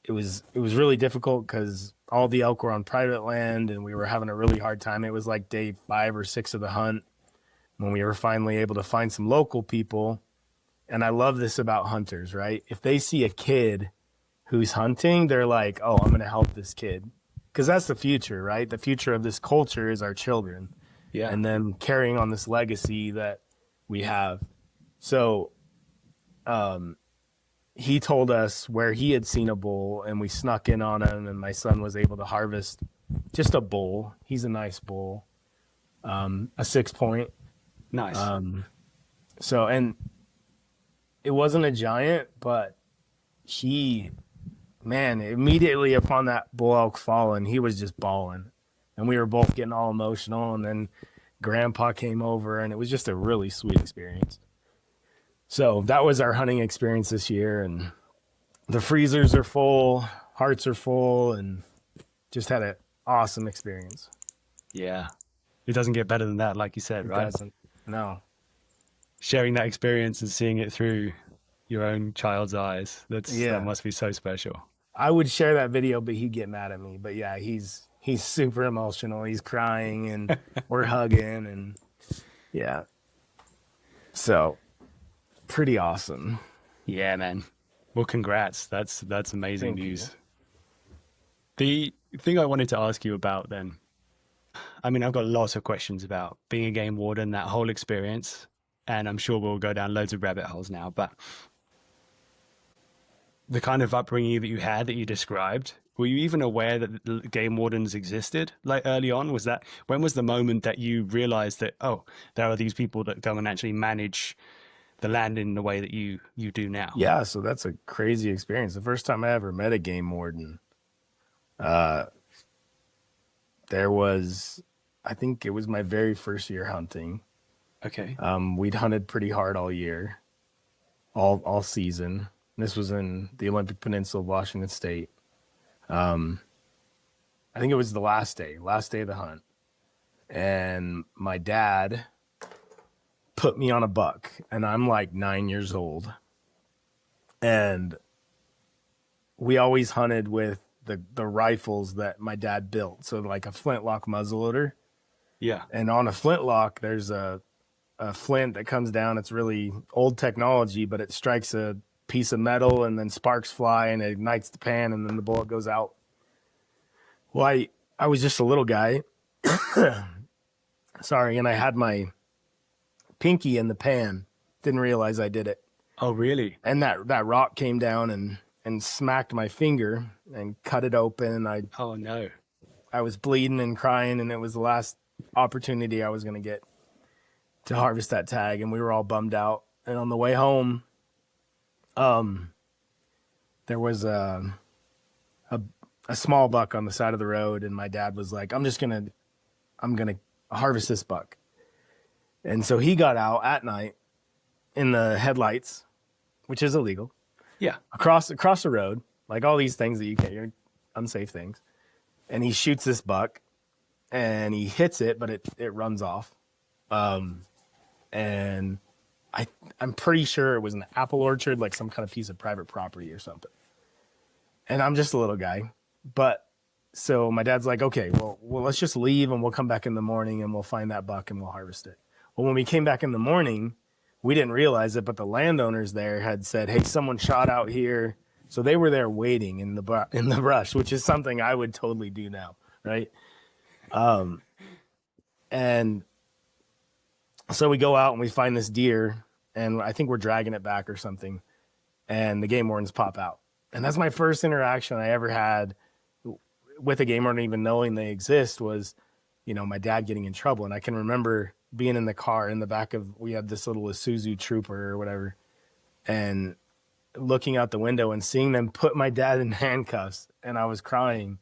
it was really difficult because all the elk were on private land, and we were having a really hard time. It was like day 5 or 6 of the hunt when we were finally able to find some local people. And I love this about hunters, right? If they see a kid who's hunting, they're like, oh, I'm going to help this kid. Because that's the future, right? The future of this culture is our children. Yeah. And then carrying on this legacy that we have. So he told us where he had seen a bull, and we snuck in on him, and my son was able to harvest just a bull. He's a nice bull, a 6-point. Nice. So, and it wasn't a giant, but immediately upon that bull elk falling, he was just bawling, and we were both getting all emotional. And then Grandpa came over, and it was just a really sweet experience. So that was our hunting experience this year, and the freezers are full, hearts are full, and just had an awesome experience. Yeah. It doesn't get better than that, like you said, right? It doesn't. No. Sharing that experience and seeing it through your own child's eyes. That must be so special. I would share that video, but he'd get mad at me. But yeah, he's super emotional. He's crying, and we're hugging, and yeah. So pretty awesome. Yeah, man. Well, congrats. That's amazing news. The thing I wanted to ask you about then, I mean, I've got lots of questions about being a game warden, that whole experience, and I'm sure we'll go down loads of rabbit holes now, but the kind of upbringing that you had, that you described, were you even aware that game wardens existed like early on? When was the moment that you realized that, oh, there are these people that go and actually manage the land in the way that you do now? Yeah, so that's a crazy experience. The first time I ever met a game warden, there was, I think it was my very first year hunting. Okay. We'd hunted pretty hard all year, all season. This was in the Olympic Peninsula, Washington State. I think it was the last day of the hunt. And my dad put me on a buck, and I'm like 9 years old. And we always hunted with the rifles that my dad built. So like a flintlock muzzleloader. Yeah. And on a flintlock, there's a flint that comes down. It's really old technology, but it strikes a piece of metal, and then sparks fly, and it ignites the pan, and then the bullet goes out. Well, I was just a little guy. Sorry, and I had my pinky in the pan. Didn't realize I did it. Oh, really? And that rock came down and smacked my finger and cut it open. Oh, no. I was bleeding and crying, and it was the last opportunity I was going to get to harvest that tag, and we were all bummed out. And on the way home, there was a small buck on the side of the road, and my dad was like, I'm gonna harvest this buck. And so he got out at night in the headlights, which is illegal. Yeah. Across the road, like all these things that you can't, unsafe things. And he shoots this buck, and he hits it, but it runs off. And I'm pretty sure it was an apple orchard, like some kind of piece of private property or something. And I'm just a little guy. But so my dad's like, okay, well, let's just leave and we'll come back in the morning and we'll find that buck and we'll harvest it. Well, when we came back in the morning, we didn't realize it, but the landowners there had said, hey, someone shot out here. So they were there waiting in the brush, which is something I would totally do now, right? And so we go out and we find this deer, and I think we're dragging it back or something, and the game wardens pop out. And that's my first interaction I ever had with a game warden, even knowing they exist, was, my dad getting in trouble. And I can remember being in the car in the back of, we had this little Isuzu Trooper or whatever, and looking out the window and seeing them put my dad in handcuffs, and I was crying,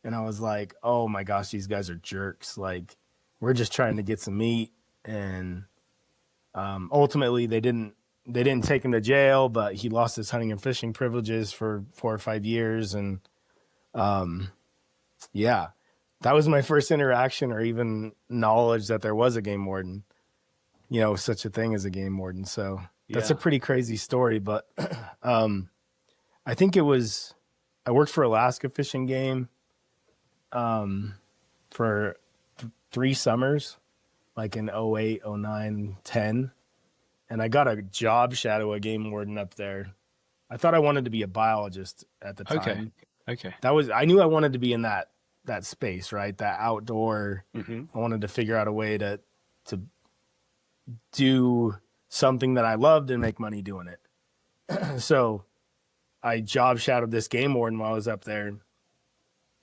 and I was like, oh my gosh, these guys are jerks. Like, we're just trying to get some meat. And ultimately they didn't take him to jail, but he lost his hunting and fishing privileges for 4 or 5 years. And yeah, that was my first interaction or even knowledge that there was a game warden, such a thing as a game warden. So that's a pretty crazy story. But I think I worked for Alaska Fish and Game for 3 summers, like in 08, 09, 10. And I got a job shadow a game warden up there. I thought I wanted to be a biologist at the time. Okay. I knew I wanted to be in that space, right? That outdoor. Mm-hmm. I wanted to figure out a way to do something that I loved and make money doing it. So I job shadowed this game warden while I was up there. And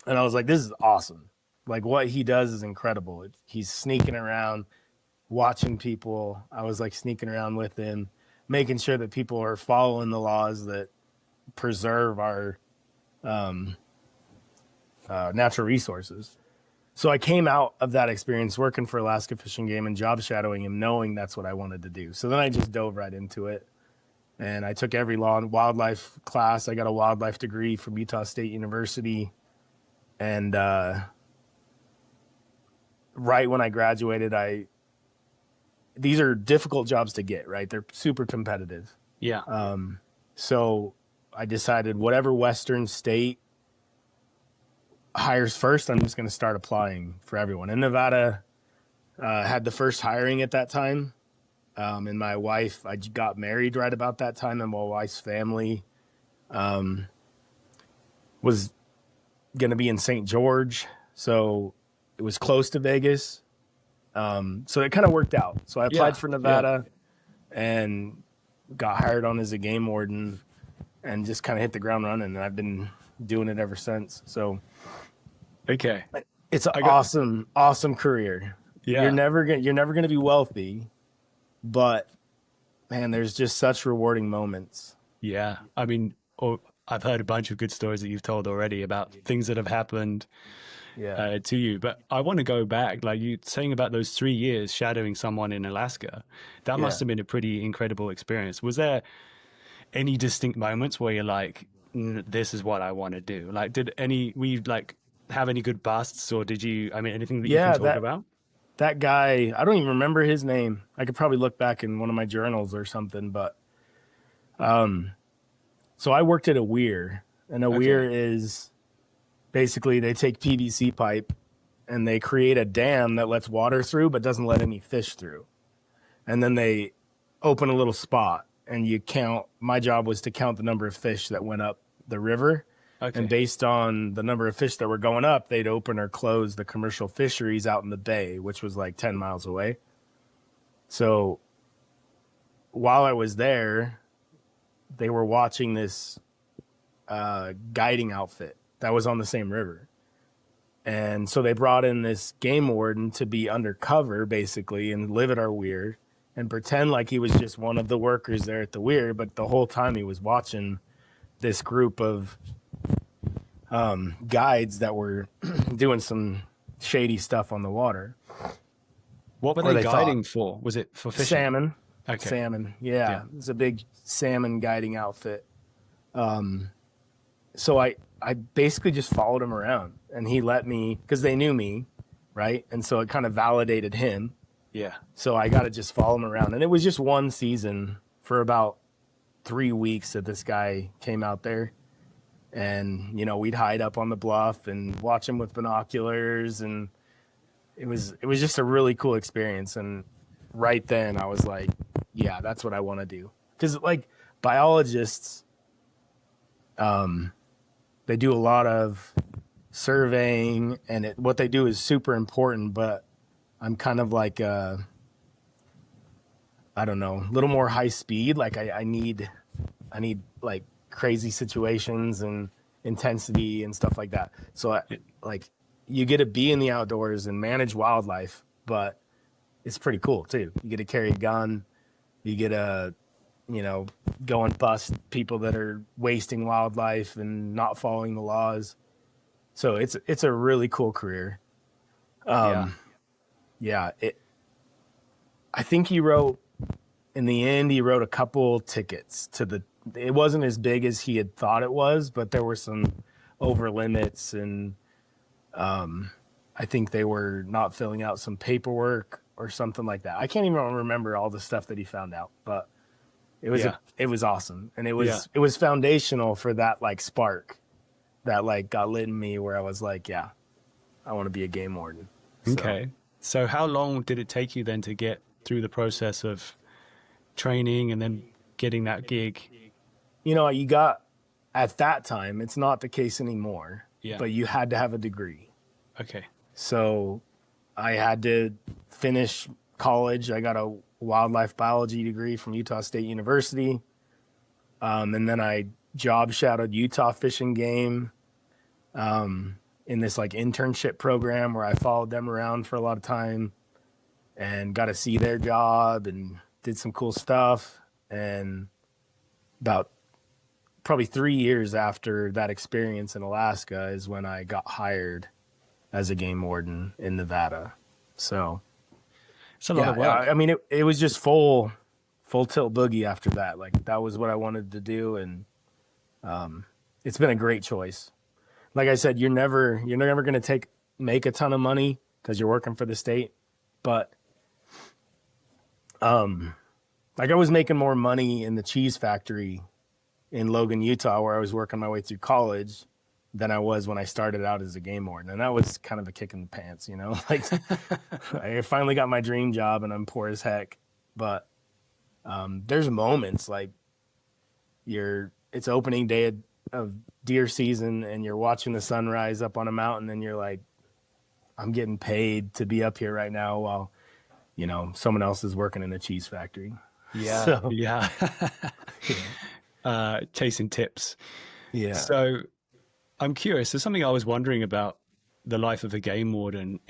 I was like, this is awesome. Like, what he does is incredible. He's sneaking around, watching people. I was like sneaking around with him, making sure that people are following the laws that preserve our natural resources. So I came out of that experience working for Alaska Fish and Game and job shadowing him, knowing that's what I wanted to do. So then I just dove right into it. And I took every law and wildlife class. I got a wildlife degree from Utah State University. And right when I graduated, these are difficult jobs to get, right? They're super competitive. Yeah. So I decided whatever Western state hires first, I'm just going to start applying for everyone. And Nevada had the first hiring at that time. And my wife, I got married right about that time, and my wife's family was going to be in St. George. So it was close to Vegas. So it kind of worked out. So I applied for Nevada and got hired on as a game warden and just kind of hit the ground running. And I've been doing it ever since. So okay, it's an awesome career. Yeah. You're never going to be wealthy, but man, there's just such rewarding moments. Yeah. I mean, I've heard a bunch of good stories that you've told already about things that have happened to you. But I want to go back, like you saying about those 3 years shadowing someone in Alaska. That must have been a pretty incredible experience. Was there any distinct moments where you're like, this is what I want to do? Like, have any good busts, or did you, anything that you can talk about? That guy, I don't even remember his name. I could probably look back in one of my journals or something, but so I worked at a weir, and a weir is basically they take PVC pipe and they create a dam that lets water through but doesn't let any fish through. And then they open a little spot and you count. My job was to count the number of fish that went up the river. Okay. And based on the number of fish that were going up, they'd open or close the commercial fisheries out in the bay, which was like 10 miles away. So while I was there, they were watching this guiding outfit that was on the same river. And so they brought in this game warden to be undercover, basically, and live at our weir and pretend like he was just one of the workers there at the weir. But the whole time he was watching this group of guides that were doing some shady stuff on the water. What were Or they they guiding for? Was it for fishing? Salmon. Okay. Salmon. Yeah. It's a big salmon guiding outfit. So I basically just followed him around, and he let me, because they knew me, right? And so it kind of validated him. Yeah. So I got to just follow him around. And it was just one season for about 3 weeks that this guy came out there. And, you know, we'd hide up on the bluff and watch him with binoculars. And it was just a really cool experience. And right then I was like, yeah, that's what I want to do. Because, like, biologists, they do a lot of surveying, and what they do is super important, but I'm kind of like, I don't know, a little more high speed. Like I need like crazy situations and intensity and stuff like that. So like you get to be in the outdoors and manage wildlife, but it's pretty cool too. You get to carry a gun, you get to, you know, go and bust people that are wasting wildlife and not following the laws. So it's a really cool career. I think he wrote a couple tickets to it wasn't as big as he had thought it was, but there were some over limits, and I think they were not filling out some paperwork or something like that. I can't even remember all the stuff that he found out, but it was awesome. And it was foundational for that like spark that like got lit in me, where I was like, yeah, I want to be a game warden. Okay. So how long did it take you then to get through the process of training and then getting that gig? You know, at that time, it's not the case anymore, but you had to have a degree. Okay. So I had to finish college. I got a wildlife biology degree from Utah State University. And then I job shadowed Utah Fish and Game in this like internship program where I followed them around for a lot of time and got to see their job and did some cool stuff. And about probably 3 years after that experience in Alaska is when I got hired as a game warden in Nevada. So it's a lot of work. I mean, it was just full tilt boogie after that. Like that was what I wanted to do. And it's been a great choice. Like I said, you're never going to make a ton of money because you're working for the state. But like I was making more money in the cheese factory in Logan, Utah, where I was working my way through college, than I was when I started out as a game warden. And that was kind of a kick in the pants, you know, like I finally got my dream job and I'm poor as heck. But there's moments like it's opening day of deer season and you're watching the sunrise up on a mountain and you're like, I'm getting paid to be up here right now while, you know, someone else is working in a cheese factory. Yeah. So, yeah. Chasing tips. Yeah. So I'm curious. There's something I was wondering about the life of a game warden.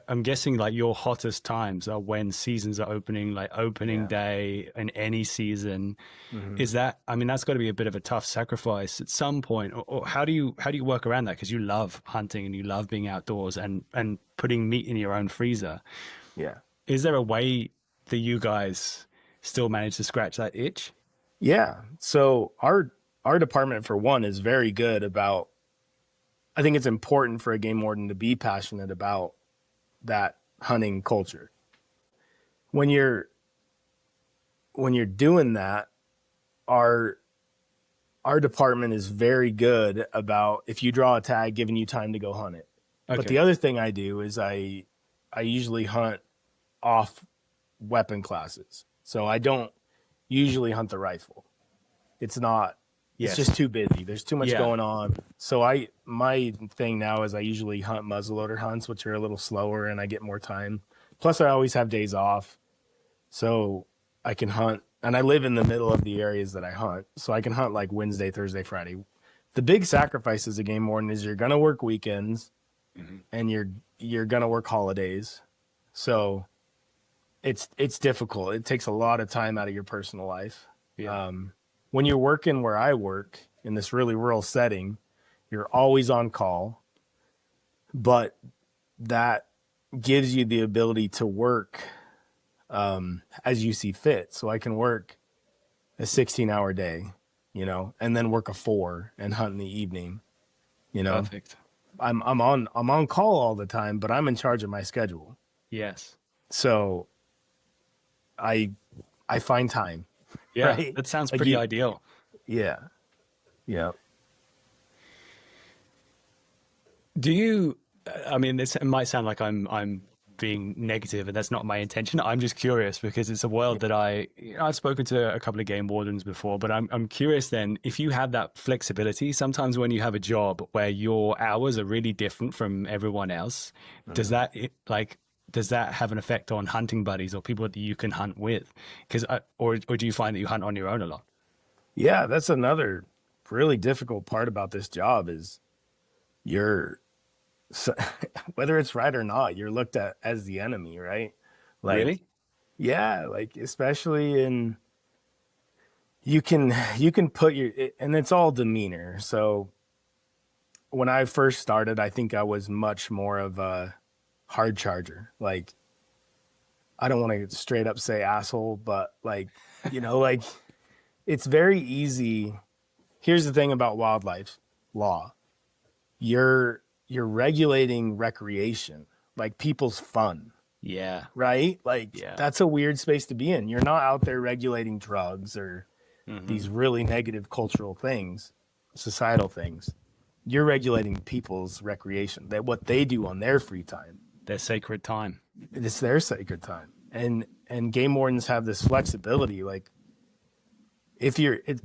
I'm guessing like your hottest times are when seasons are opening, like opening day in any season. Mm-hmm. Is that, I mean, that's got to be a bit of a tough sacrifice at some point. Or how do you work around that? Because you love hunting and you love being outdoors and putting meat in your own freezer. Yeah. Is there a way that you guys still manage to scratch that itch? Yeah. So our department, for one, is very good about, I think it's important for a game warden to be passionate about that hunting culture. When you're doing that, our department is very good about, if you draw a tag, giving you time to go hunt it. Okay. But the other thing I do is I usually hunt off weapon classes. So I don't usually hunt the rifle. It's not It's just too busy. There's too much going on. So my thing now is I usually hunt muzzleloader hunts, which are a little slower and I get more time. Plus I always have days off. So I can hunt, and I live in the middle of the areas that I hunt. So I can hunt like Wednesday, Thursday, Friday. The big sacrifice as a game warden is you're going to work weekends and you're going to work holidays. So it's difficult. It takes a lot of time out of your personal life. Yeah. When you're working where I work in this really rural setting, you're always on call, but that gives you the ability to work as you see fit. So I can work a 16-hour day, and then work a 4 and hunt in the evening, Perfect. I'm on call all the time, but I'm in charge of my schedule. Yes. So I find time. Yeah, right? That sounds pretty ideal. Yeah. Yeah. Do you, I mean, it might sound like I'm being negative, and that's not my intention. I'm just curious because it's a world that I've spoken to a couple of game wardens before, but I'm curious then, if you have that flexibility, sometimes when you have a job where your hours are really different from everyone else, does that have an effect on hunting buddies or people that you can hunt with? Or do you find that you hunt on your own a lot? Yeah, that's another really difficult part about this job is whether it's right or not, you're looked at as the enemy, right? Like, really? Yeah, like especially you can put and it's all demeanor. So when I first started, I think I was much more of a hard charger. Like, I don't want to straight up say asshole, but like, like it's very easy. Here's the thing about wildlife law. You're regulating recreation, like people's fun. Yeah. Right? Like, that's a weird space to be in. You're not out there regulating drugs or these really negative cultural things, societal things. You're regulating people's recreation, that what they do on their free time. Their sacred time. It's their sacred time. And game wardens have this flexibility. Like,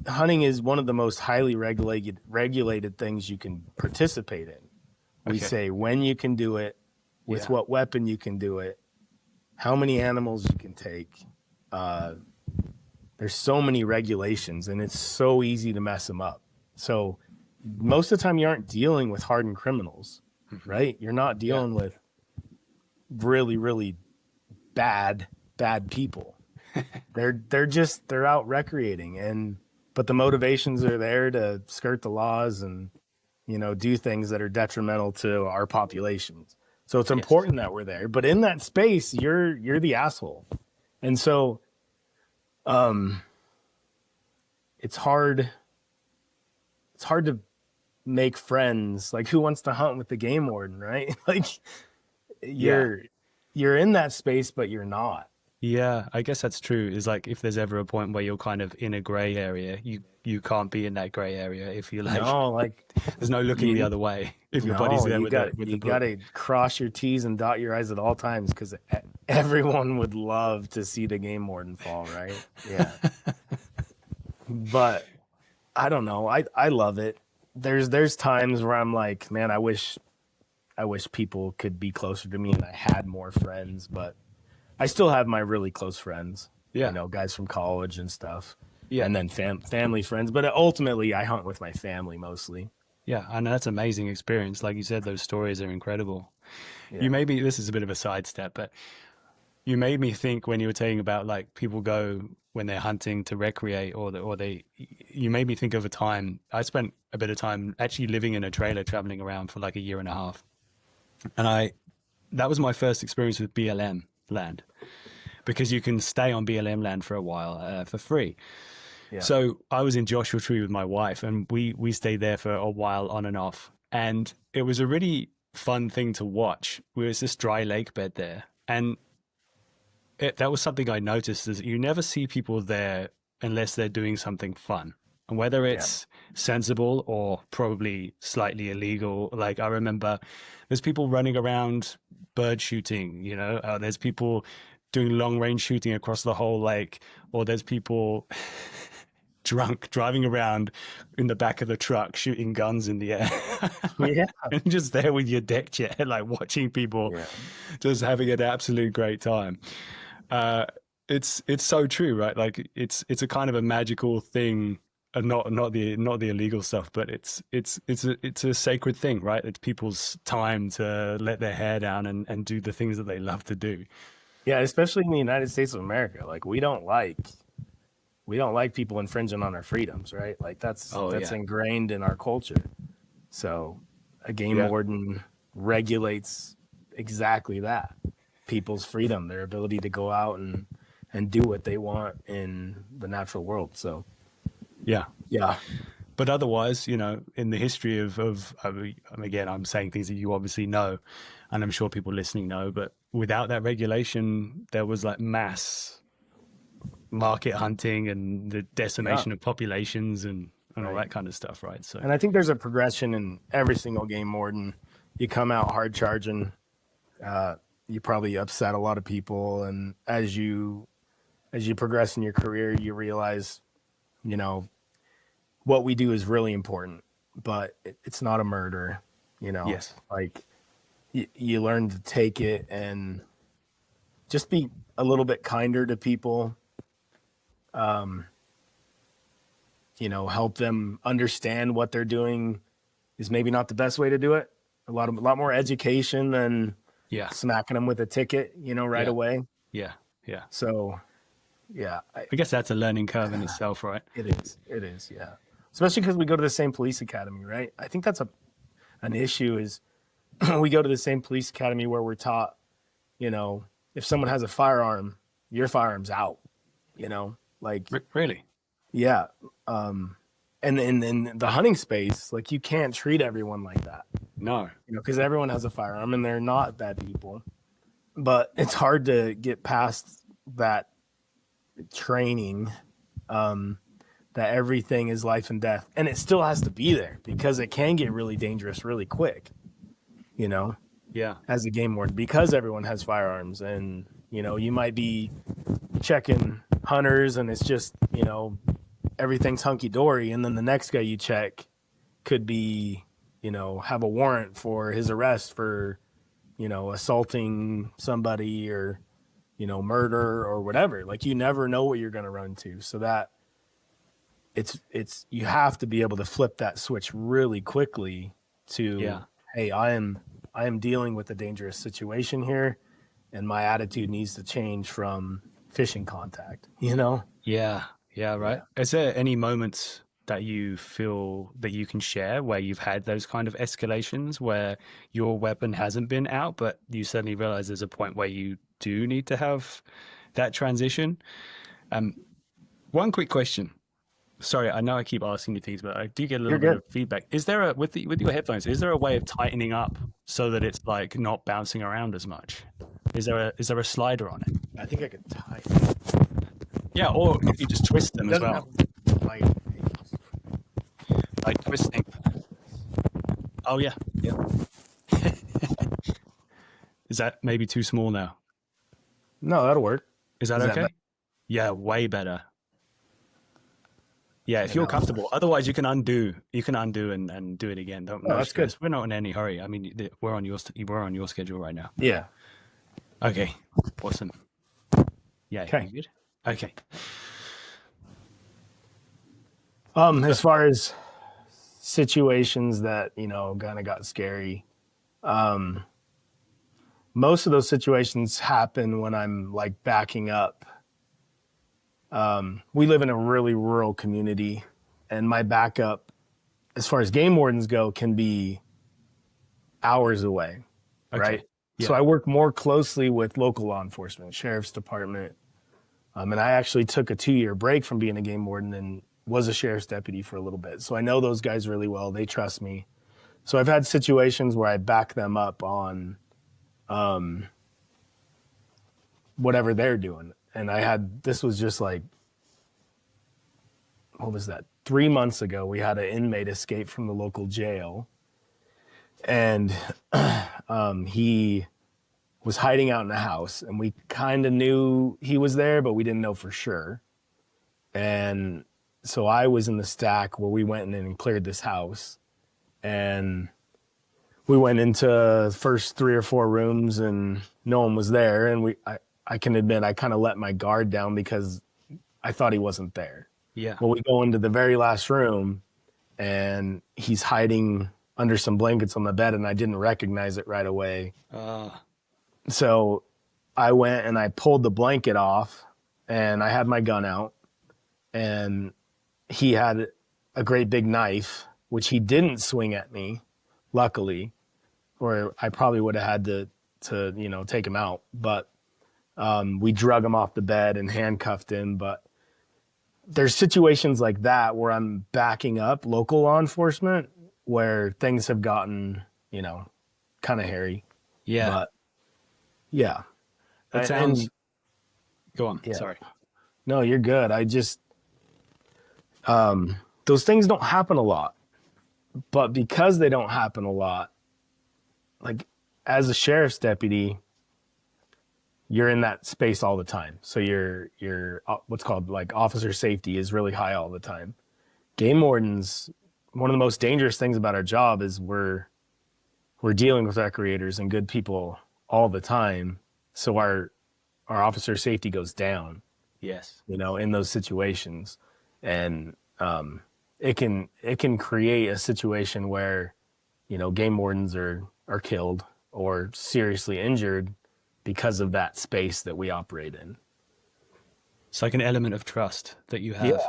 hunting is one of the most highly regulated things you can participate in. We say when you can do it, with what weapon you can do it, how many animals you can take. There's so many regulations, and it's so easy to mess them up. So most of the time you aren't dealing with hardened criminals, right? You're not dealing with really, really bad people. They're out recreating, but the motivations are there to skirt the laws and do things that are detrimental to our populations. So it's important that we're there, but in that space, you're the asshole. And so, it's hard to make friends. Like, who wants to hunt with the game warden, right? Like, you're in that space, but you're not. Yeah, I guess that's true. Is like, if there's ever a point where you're kind of in a gray area, you can't be in that gray area if you there's no looking the other way if your buddy's there with the you got to cross your T's and dot your I's at all times, because everyone would love to see the game warden fall, right? Yeah. But I don't know. I love it. There's times where I'm like, man, I wish people could be closer to me and I had more friends, but I still have my really close friends. Yeah. Guys from college and stuff. Yeah. And then family friends. But ultimately, I hunt with my family mostly. Yeah. I know, that's an amazing experience. Like you said, those stories are incredible. Yeah. This is a bit of a sidestep, but you made me think when you were saying about like people go when they're hunting to recreate you made me think of a time. I spent a bit of time actually living in a trailer, traveling around for like a year and a half. And that was my first experience with BLM land, because you can stay on BLM land for a while for free. Yeah. So I was in Joshua Tree with my wife, and we stayed there for a while on and off. And it was a really fun thing to watch. There was this dry lake bed there. And that was something I noticed, is you never see people there unless they're doing something fun. And whether it's sensible or probably slightly illegal. Like, I remember there's people running around bird shooting, there's people doing long range shooting across the whole lake, or there's people drunk driving around in the back of the truck shooting guns in the air. Yeah. And just there with your deck chair, like watching people just having an absolute great time. It's so true, right? Like it's a kind of a magical thing, not the illegal stuff, but it's a sacred thing, right? It's people's time to let their hair down and do the things that they love to do. Yeah, especially in the United States of America. Like we don't like people infringing on our freedoms, right? Like that's ingrained in our culture. So a game warden regulates exactly that. People's freedom, their ability to go out and do what they want in the natural world. So yeah. But otherwise, you know, in the history of again, I'm saying things that you obviously know, and I'm sure people listening know, but without that regulation, there was like mass market hunting and the decimation of populations and all that kind of stuff, right? So, and I think there's a progression in every single game warden. You come out hard charging, you probably upset a lot of people, and as you progress in your career, you realize, you know, what we do is really important, but it's not a murder, you know. Yes. Like you learn to take it and just be a little bit kinder to people. You know, help them understand what they're doing is maybe not the best way to do it. A lot more education than smacking them with a ticket, you know, right away. Yeah. So, yeah. I guess that's a learning curve in itself, right? It is, yeah. Especially because we go to the same police academy, right? I think that's an issue is we go to the same police academy where we're taught, you know, if someone has a firearm, your firearm's out, you know, like really. Yeah. And in the hunting space, like you can't treat everyone like that. No. You know, because everyone has a firearm and they're not bad people. But it's hard to get past that training, that everything is life and death. And it still has to be there because it can get really dangerous really quick, you know? Yeah. As a game warden, because everyone has firearms and, you know, you might be checking hunters and it's just, you know, everything's hunky-dory, and then the next guy you check could be, you know, have a warrant for his arrest for, you know, assaulting somebody or, you know, murder or whatever. Like you never know what you're going to run to. So that it's you have to be able to flip that switch really quickly to, hey, I am dealing with a dangerous situation here, and my attitude needs to change from fishing contact, you know? Yeah, right. Yeah. Is there any moments that you feel that you can share where you've had those kind of escalations where your weapon hasn't been out, but you suddenly realize there's a point where you do need to have that transition? One quick question. Sorry, I know I keep asking you things, but I do get a little bit of feedback. Is there with your headphones, is there a way of tightening up so that it's like not bouncing around as much? Is there a slider on it? I think I could tighten. Yeah, or if you just twist them as well. Like twisting. Oh yeah. Is that maybe too small now? No, that'll work. Is that okay? Yeah, way better. Yeah, if you're comfortable. Otherwise, you can undo and do it again. That's good. We're not in any hurry. I mean, we're on your schedule right now. Yeah. Okay. Awesome. Yeah. Okay. Good. Okay. As far as situations that, you know, kind of got scary, most of those situations happen when I'm like backing up. We live in a really rural community, and my backup, as far as game wardens go, can be hours away, right? Yeah. So I work more closely with local law enforcement, sheriff's department. And I actually took a 2-year break from being a game warden and was a sheriff's deputy for a little bit. So I know those guys really well. They trust me. So I've had situations where I back them up on whatever they're doing. And this was just like, what was that? 3 months ago, we had an inmate escape from the local jail. And he was hiding out in a house, and we kind of knew he was there, but we didn't know for sure. And so I was in the stack where we went in and cleared this house, and we went into the first 3 or 4 rooms and no one was there. And I can admit I kind of let my guard down because I thought he wasn't there. Yeah. Well, we go into the very last room and he's hiding under some blankets on the bed, and I didn't recognize it right away. So I went and I pulled the blanket off, and I had my gun out, and he had a great big knife, which he didn't swing at me, luckily, or I probably would have had to take him out. But we drug him off the bed and handcuffed him. But there's situations like that where I'm backing up local law enforcement where things have gotten, kind of hairy. Yeah. But yeah. That sounds... And, go on. yeah. Sorry. No, you're good. I just, those things don't happen a lot, but because they don't happen a lot, like as a sheriff's deputy, you're in that space all the time. So your what's called like officer safety is really high all the time. Game wardens, one of the most dangerous things about our job is we're dealing with recreators and good people all the time. So our officer safety goes down. Yes. In those situations. And it can create a situation where, game wardens are killed or seriously injured because of that space that we operate in. It's like an element of trust that you have.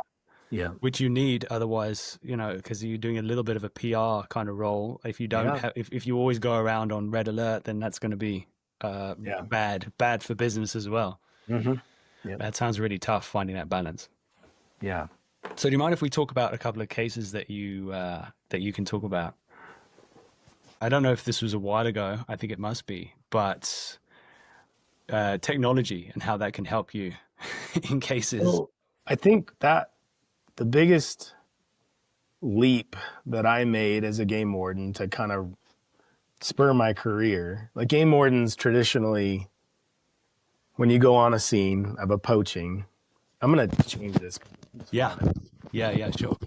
Yeah. Which you need, otherwise, because you're doing a little bit of a PR kind of role. If you don't have, if you always go around on red alert, then that's going to be bad for business as well. Mm-hmm. Yeah. That sounds really tough, finding that balance. Yeah. So do you mind if we talk about a couple of cases that you can talk about? I don't know if this was a while ago. I think it must be, but technology and how that can help you in cases. Well, I think that the biggest leap that I made as a game warden to kind of spur my career, like game wardens traditionally, when you go on a scene of a poaching, I'm going to change this. Yeah, sure.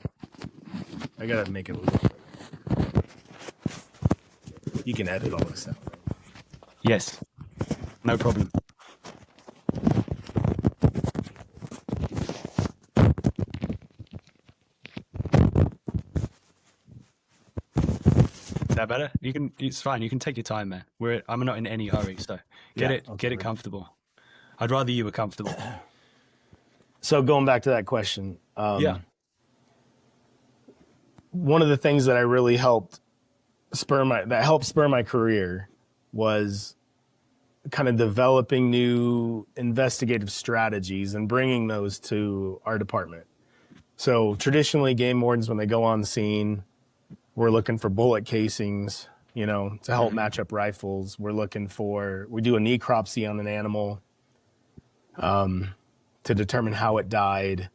I got to make it a little bit. You can edit all this out. Yes, no problem. Is that better? It's fine. You can take your time, man. I'm not in any hurry, so get it comfortable. I'd rather you were comfortable. So going back to that question, one of the things that I really helped spur my career was kind of developing new investigative strategies and bringing those to our department. So traditionally, game wardens, when they go on the scene, we're looking for bullet casings, to help match up rifles. We do a necropsy on an animal to determine how it died.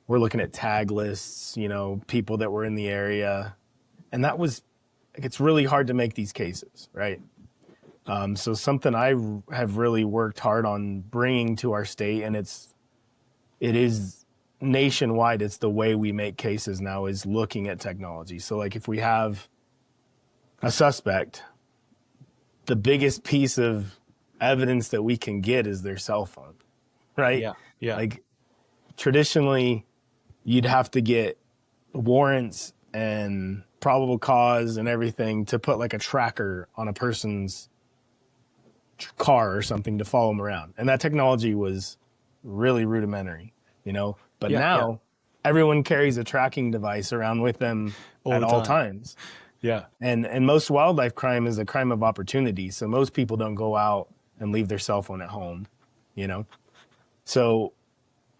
We're looking at tag lists, people that were in the area. And it's really hard to make these cases, right? So something I have really worked hard on bringing to our state, and it is nationwide, it's the way we make cases now, is looking at technology. So like if we have a suspect, the biggest piece of evidence that we can get is their cell phone, right? Yeah. Like traditionally, you'd have to get warrants and probable cause and everything to put like a tracker on a person's car or something to follow them around. And that technology was really rudimentary, But now everyone carries a tracking device around with them at all times. Yeah. And most wildlife crime is a crime of opportunity. So most people don't go out and leave their cell phone at home, So,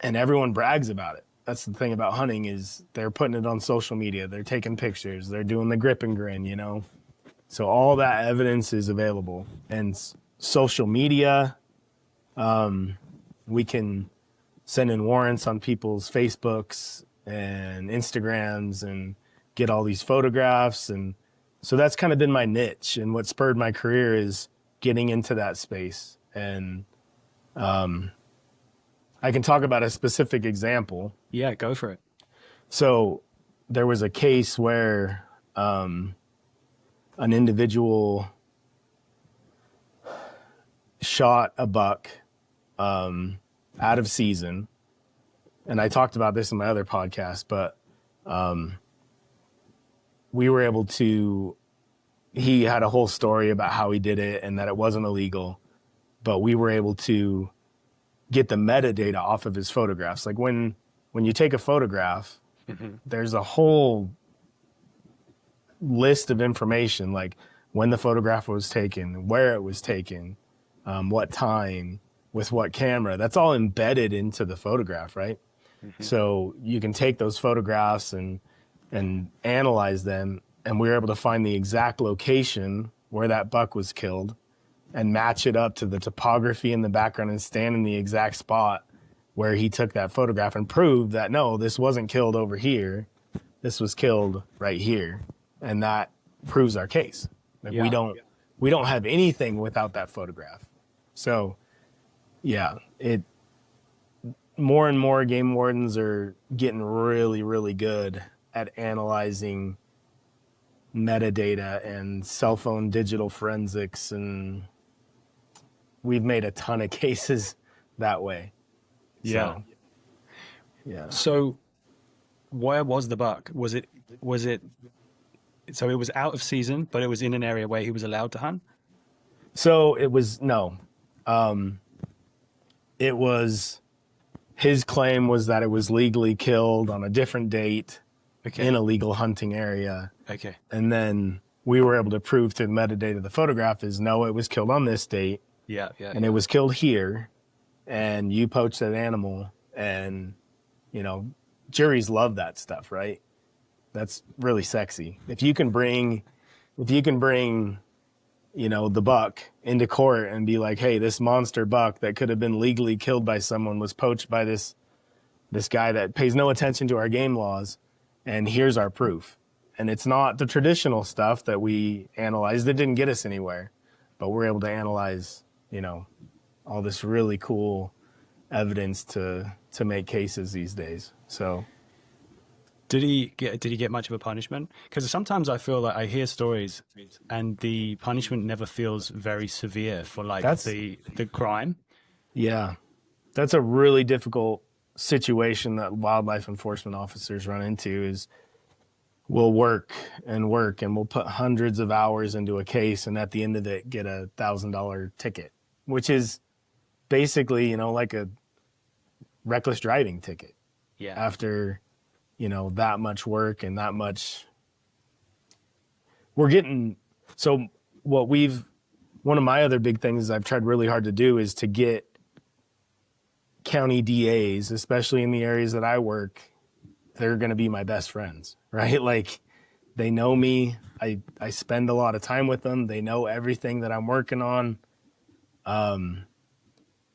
and everyone brags about it. That's the thing about hunting, is they're putting it on social media. They're taking pictures. They're doing the grip and grin, So all that evidence is available. And social media, we can send in warrants on people's Facebooks and Instagrams and get all these photographs. And so that's kind of been my niche. And what spurred my career is getting into that space. And I can talk about a specific example. Yeah, go for it. So there was a case where an individual shot a buck out of season. And I talked about this in my other podcast, but we were able to, he had a whole story about how he did it and that it wasn't illegal, but we were able to get the metadata off of his photographs. Like when you take a photograph, there's a whole list of information, like when the photograph was taken, where it was taken, what time, with what camera. That's all embedded into the photograph, right? So you can take those photographs and analyze them, and we were able to find the exact location where that buck was killed and match it up to the topography in the background and stand in the exact spot where he took that photograph and prove that, no, this wasn't killed over here. This was killed right here. And that proves our case. Like we don't have anything without that photograph. So yeah, more and more game wardens are getting really, really good at analyzing metadata and cell phone digital forensics, and we've made a ton of cases that way. Yeah. So, yeah. So where was the buck? Was it so it was out of season, but it was in an area where he was allowed to hunt? So it was, no. It was, his claim was that it was legally killed on a different date in a legal hunting area. Okay. And then we were able to prove through the metadata of the photograph is, no, it was killed on this date. And it was killed here, and you poached that animal. And, you know, juries love that stuff, right? That's really sexy. If you can bring, you know, the buck into court and be like, hey, this monster buck that could have been legally killed by someone was poached by this guy that pays no attention to our game laws, and here's our proof. And it's not the traditional stuff that we analyzed that didn't get us anywhere, but we're able to analyze, you know, all this really cool evidence to make cases these days. So Did he get much of a punishment? Because sometimes I feel like I hear stories and the punishment never feels very severe for like the crime. Yeah, that's a really difficult situation that wildlife enforcement officers run into. Is we'll work and we'll put hundreds of hours into a case, and at the end of it get $1,000 ticket, which is basically, you know, like a reckless driving ticket. Yeah. After, you know, that much work and that much, we're getting, so one of my other big things I've tried really hard to do is to get county DAs, especially in the areas that I work, they're going to be my best friends, right? Like, they know me. I spend a lot of time with them. They know everything that I'm working on.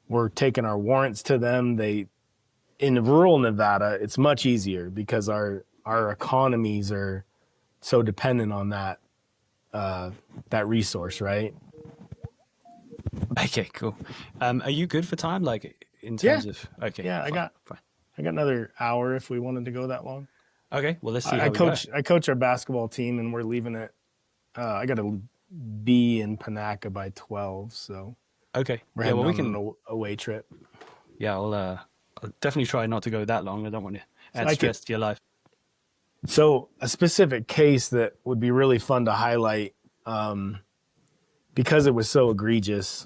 We're taking our warrants to them. In rural Nevada, it's much easier because our economies are so dependent on that resource, right? Okay, cool. Are you good for time? Like in terms of, okay. Yeah, fine. I got another hour if we wanted to go that long. Okay, well, let's see how I coach our basketball team, and we're leaving it. I got to be in Panaca by 12, so. Okay. We're heading on an away trip. Yeah, I'll definitely try not to go that long. I don't want to add stress to your life. So a specific case that would be really fun to highlight, because it was so egregious.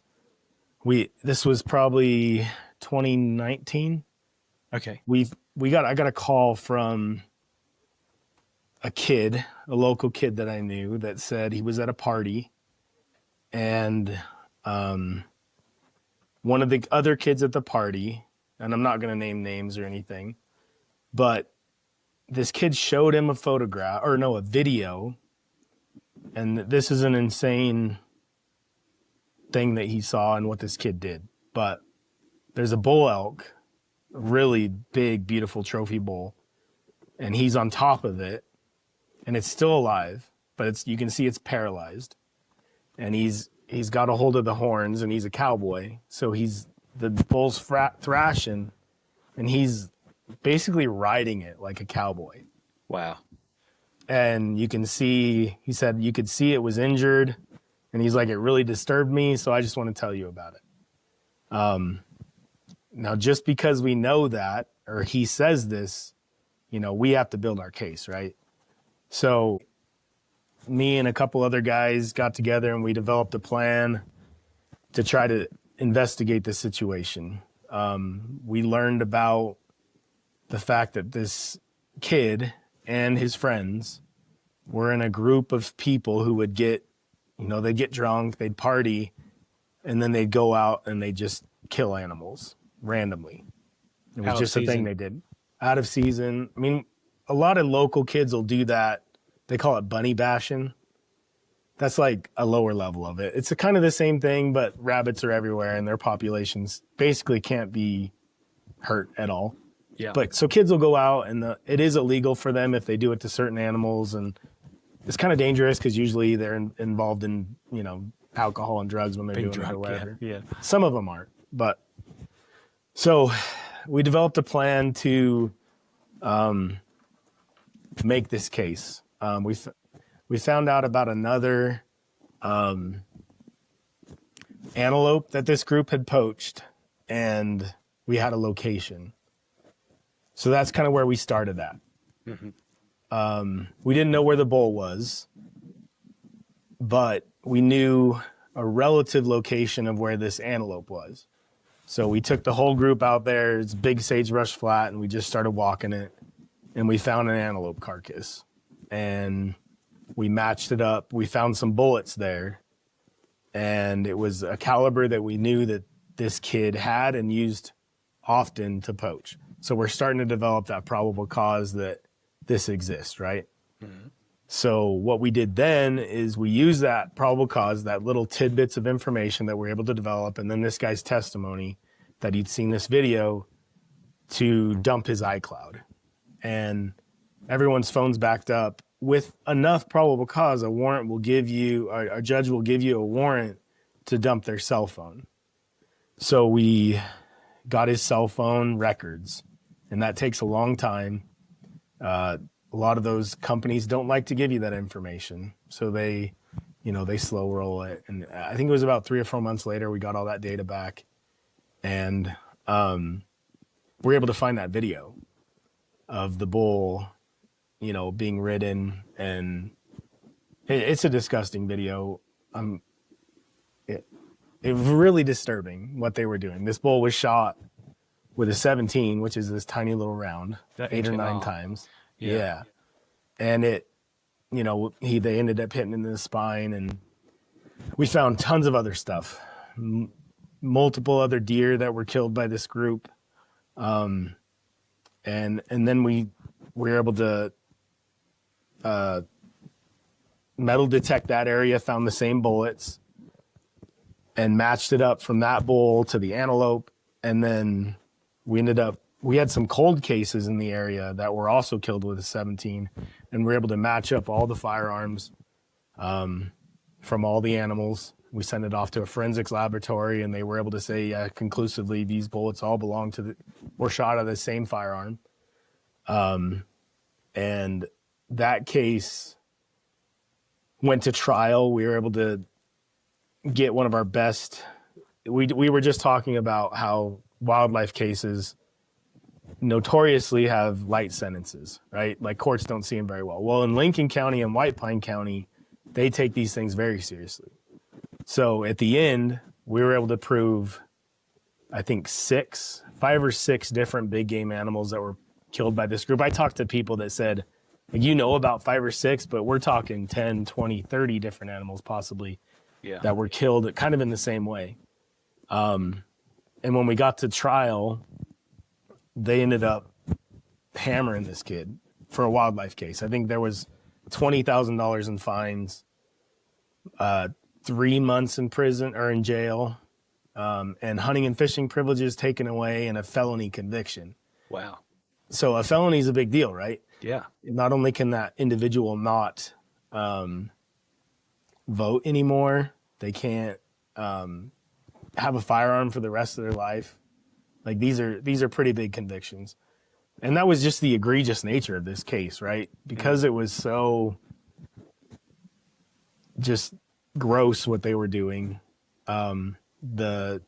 This was probably 2019. Okay. I got a call from a local kid that I knew that said he was at a party, and one of the other kids at the party, and I'm not going to name names or anything, but this kid showed him a video, and this is an insane thing that he saw and what this kid did. But there's a bull elk, a really big, beautiful trophy bull, and he's on top of it, and it's still alive, but you can see it's paralyzed, and he's got a hold of the horns, and he's a cowboy, so the bull's thrashing, and he's basically riding it like a cowboy. Wow. And you can see, he said, you could see it was injured. And he's like, it really disturbed me. So I just want to tell you about it. Now, just because we know that, or he says this, we have to build our case, right? So me and a couple other guys got together and we developed a plan to try to investigate the situation. We learned about the fact that this kid and his friends were in a group of people who would get, they'd get drunk, they'd party, and then they'd go out and they'd just kill animals randomly. It was just a thing they did. Out of season. I mean, a lot of local kids will do that. They call it bunny bashing. That's like a lower level of it. It's kind of the same thing, but rabbits are everywhere and their populations basically can't be hurt at all. Yeah. But so kids will go out and it is illegal for them if they do it to certain animals. And it's kind of dangerous because usually they're involved in, alcohol and drugs when they're doing it or whatever. Yeah. Some of them aren't. But so we developed a plan to make this case. We found out about another antelope that this group had poached, and we had a location. So that's kind of where we started at. Mm-hmm. We didn't know where the bull was, but we knew a relative location of where this antelope was. So we took the whole group out there. It's big sagebrush flat, and we just started walking it, and we found an antelope carcass. And we matched it up. We found some bullets there, and it was a caliber that we knew that this kid had and used often to poach. So we're starting to develop that probable cause that this exists, right? Mm-hmm. So what we did then is we used that probable cause, that little tidbits of information that we're able to develop, and then this guy's testimony that he'd seen this video to dump his iCloud. And everyone's phone's backed up. With enough probable cause, a warrant will give you, a judge will give you a warrant to dump their cell phone. So we got his cell phone records, and that takes a long time. A lot of those companies don't like to give you that information. So they slow roll it. And I think it was about 3 or 4 months later, we got all that data back, and we were able to find that video of the bull being ridden, and it's a disgusting video. It was really disturbing what they were doing. This bull was shot with a 17, which is this tiny little round, 8 or 9 times. Yeah. And they ended up hitting in the spine, and we found tons of other stuff, multiple other deer that were killed by this group. And then we were able to metal detect that area, found the same bullets, and matched it up from that bull to the antelope. And then we had some cold cases in the area that were also killed with a 17, and we were able to match up all the firearms from all the animals. We sent it off to a forensics laboratory, and they were able to say conclusively these bullets all belong were shot out of the same firearm. And that case went to trial. We were able to get one of our best. We were just talking about how wildlife cases notoriously have light sentences, right? Like courts don't see them very well. Well, in Lincoln County and White Pine County, they take these things very seriously. So at the end, we were able to prove, I think 5 or 6 different big game animals that were killed by this group. I talked to people that said, about 5 or 6, but we're talking 10, 20, 30 different animals possibly that were killed kind of in the same way. And when we got to trial, they ended up hammering this kid for a wildlife case. I think there was $20,000 in fines, 3 months in prison or in jail, and hunting and fishing privileges taken away, and a felony conviction. Wow. So a felony is a big deal, right? Yeah. Not only can that individual not vote anymore, they can't have a firearm for the rest of their life. Like these are pretty big convictions. And that was just the egregious nature of this case, right? Because it was so just gross what they were doing. The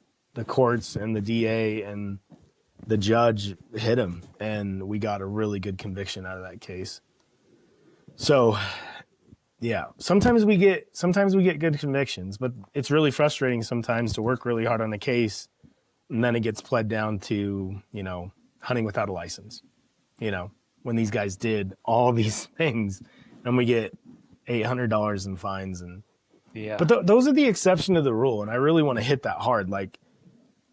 courts and the DA and the judge hit him, and we got a really good conviction out of that case. So, yeah, sometimes we get good convictions, but it's really frustrating sometimes to work really hard on a case, and then it gets pled down to, you know, hunting without a license. You know, when these guys did all these things, and we get $800 in fines, and Yeah. but those are the exception to the rule, and I really want to hit that hard. Like,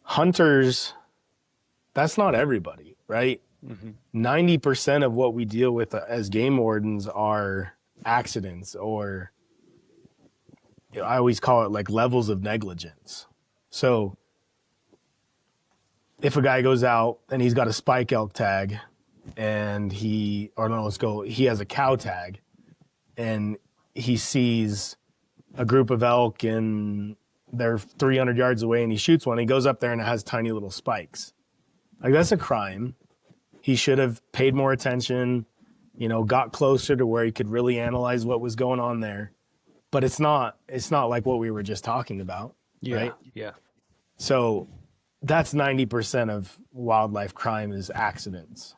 hunters, that's not everybody, right? 90% of what we deal with as game wardens are accidents, or, you know, I always call it like levels of negligence. So if a guy goes out and he's got a spike elk tag and he has a cow tag and he sees a group of elk and they're 300 yards away and he shoots one, he goes up there and it has tiny little spikes. Like, that's a crime. He should have paid more attention, you know, got closer to where he could really analyze what was going on there. But it's not like what we were just talking about, right? Yeah. So that's 90% of wildlife crime is accidents,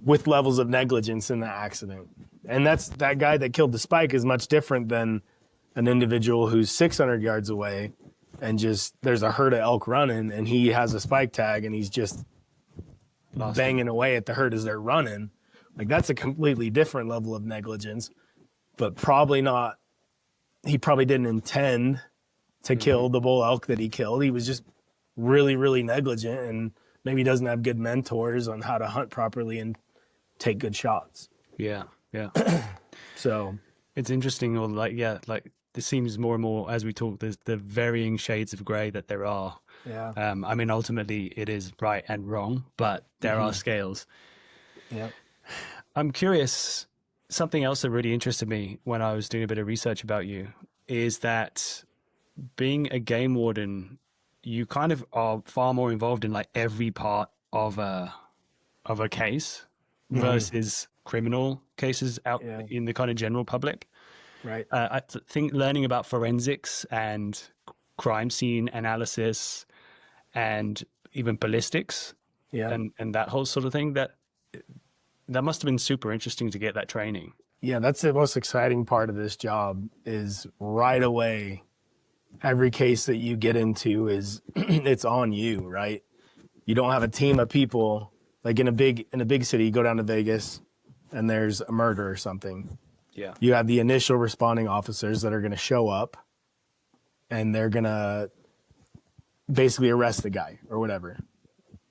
with levels of negligence in the accident. And that guy that killed the spike is much different than an individual who's 600 yards away and just there's a herd of elk running and he has a spike tag and he's just banging away at the herd as they're running. Like, that's a completely different level of negligence, but probably not. He probably didn't intend to kill the bull elk that he killed. He was just really, really negligent, and maybe doesn't have good mentors on how to hunt properly and take good shots. Yeah. So It's interesting, or like this seems more and more as we talk, there's the varying shades of gray that there are. yeah, I mean, ultimately it is right and wrong, but there are scales. yeah. I'm curious, something else that really interested me when I was doing a bit of research about you is that being a game warden, you kind of are far more involved in like every part of a case versus criminal cases out in the kind of general public. Right. I think learning about forensics and crime scene analysis and even ballistics and that whole sort of thing, that must have been super interesting to get that training. Yeah, that's the most exciting part of this job is right away, every case that you get into is it's on you, right? You don't have a team of people like in a big city. You go down to Vegas and there's a murder or something. Yeah. You have the initial responding officers that are going to show up and they're going to basically arrest the guy or whatever.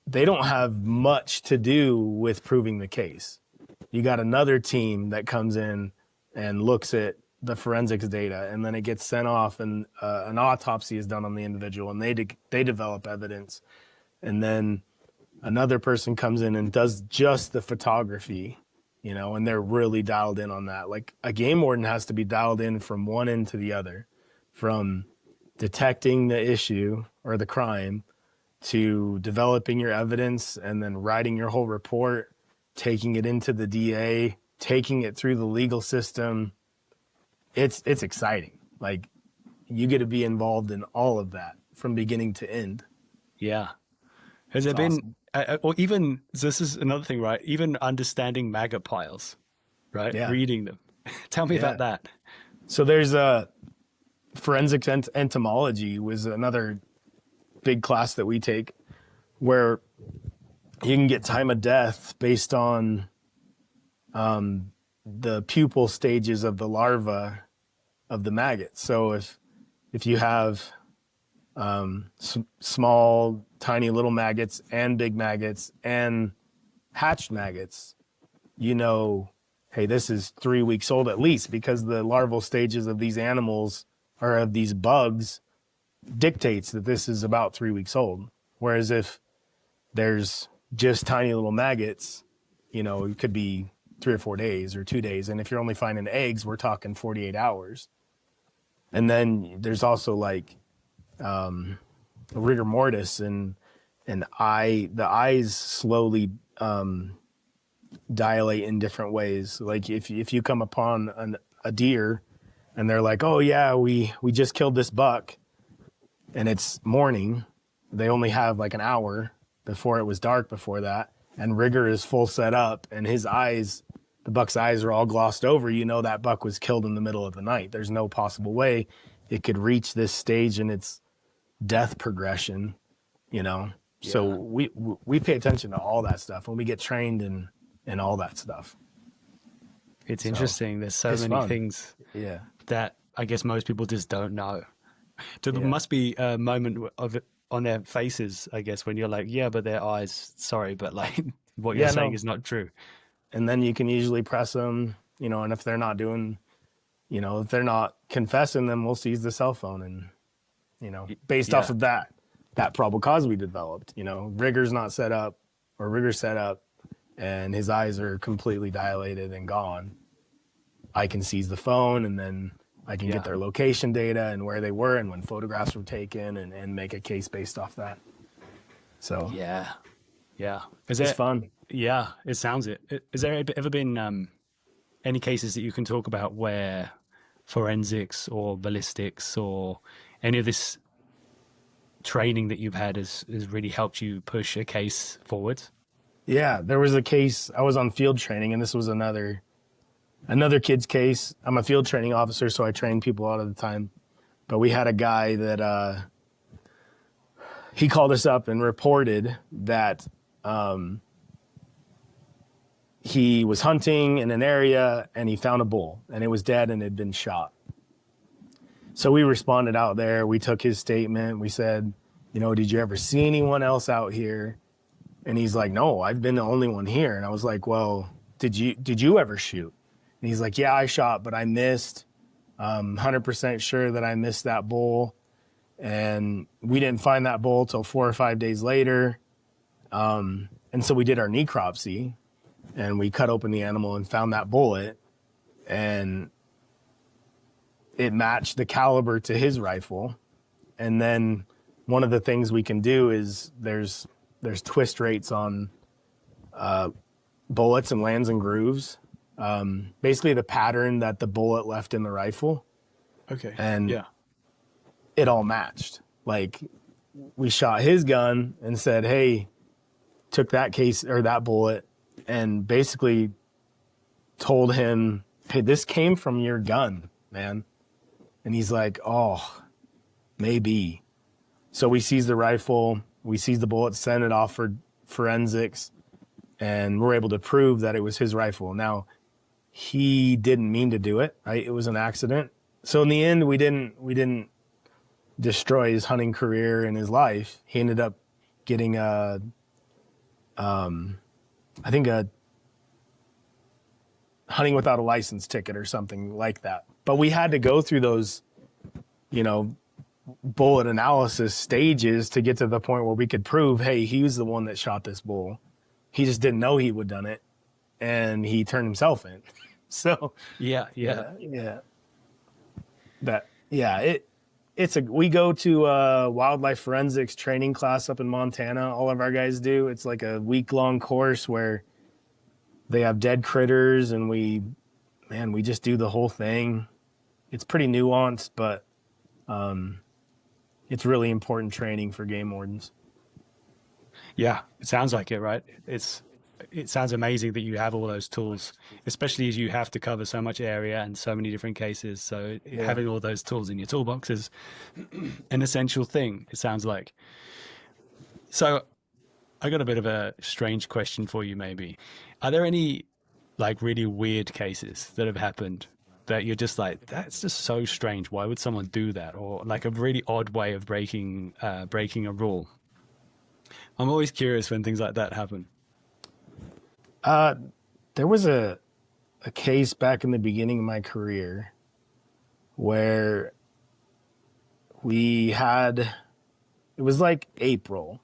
They don't have much to do with proving the case. You got another team that comes in and looks at the forensics data, and then it gets sent off and an autopsy is done on the individual and they develop evidence. And then another person comes in and does just the photography, you know, and they're really dialed in on that. Like, a game warden has to be dialed in from one end to the other, from detecting the issue or the crime to developing your evidence and then writing your whole report, taking it into the DA, taking it through the legal system. It's exciting. Like, you get to be involved in all of that from beginning to end. Yeah. Has there been, or even, this is another thing, right? Even understanding maggot piles, right? Yeah. Reading them. Tell me about that. So there's a forensics entomology was another big class that we take where you can get time of death based on the pupal stages of the larva of the maggot. So if you have small, tiny little maggots and big maggots and hatched maggots, you know, hey, this is 3 weeks old at least, because the larval stages of these animals or of these bugs dictates that this is about 3 weeks old. Whereas if there's just tiny little maggots, you know, it could be 3 or 4 days or 2 days. And if you're only finding eggs, we're talking 48 hours. And then there's also like rigor mortis and and the eyes slowly dilate in different ways. Like if you come upon a deer and they're like, oh yeah, we just killed this buck, and it's morning, they only have like an hour before it was dark before that, and Rigger is full set up, and the buck's eyes are all glossed over, you know that buck was killed in the middle of the night. There's no possible way it could reach this stage in its death progression, you know? Yeah. So we pay attention to all that stuff when we get trained and all that stuff. It's interesting. There's so many fun. Things Yeah. that I guess most people just don't know. So there must be a moment of it on their faces, I guess, when you're like, yeah, but their eyes, sorry, but like what you're saying is not true. And then you can usually press them, you know, and if they're not doing, you know, if they're not confessing, then we'll seize the cell phone, and, you know, based off of that probable cause we developed, you know, Rigger's set up, and his eyes are completely dilated and gone. I can seize the phone, and then I can get their location data and where they were and when photographs were taken, and make a case based off that. So yeah. It's fun. Yeah, it sounds it. Has there ever been any cases that you can talk about where forensics or ballistics or any of this training that you've had has really helped you push a case forward? Yeah, there was a case. I was on field training, and this was another kid's case. I'm a field training officer, so I train people all of the time. But we had a guy that he called us up and reported that he was hunting in an area and he found a bull, and it was dead and had been shot. So we responded out there. We took his statement. We said, you know, did you ever see anyone else out here? And he's like, no, I've been the only one here. And I was like, well, did you ever shoot? And he's like, yeah, I shot, but I missed. 100% sure that I missed that bull. And we didn't find that bull till 4 or 5 days later. And so we did our necropsy, and we cut open the animal and found that bullet, and it matched the caliber to his rifle. And then one of the things we can do is there's twist rates on bullets and lands and grooves. Basically the pattern that the bullet left in the rifle. Okay. And it all matched. Like, we shot his gun and said, hey, took that case or that bullet, and basically told him, hey, this came from your gun, man. And he's like, oh, maybe. So we seized the rifle, we seized the bullet, sent it off for forensics, and we're able to prove that it was his rifle. Now, he didn't mean to do it, right? It was an accident. So in the end, we didn't destroy his hunting career and his life. He ended up getting a hunting without a license ticket or something like that. But we had to go through those, you know, bullet analysis stages to get to the point where we could prove, hey, he was the one that shot this bull. He just didn't know he would done it, and he turned himself in. So we go to a wildlife forensics training class up in Montana. All of our guys do. It's like a week-long course where they have dead critters, and we just do the whole thing. It's pretty nuanced, but it's really important training for game wardens. Yeah, it sounds like it, right? It sounds amazing that you have all those tools, especially as you have to cover so much area and so many different cases. So having all those tools in your toolbox is an essential thing, it sounds like. So I got a bit of a strange question for you, maybe. Are there any like really weird cases that have happened that you're just like, that's just so strange? Why would someone do that? Or like a really odd way of breaking a rule? I'm always curious when things like that happen. There was a case back in the beginning of my career where it was like April,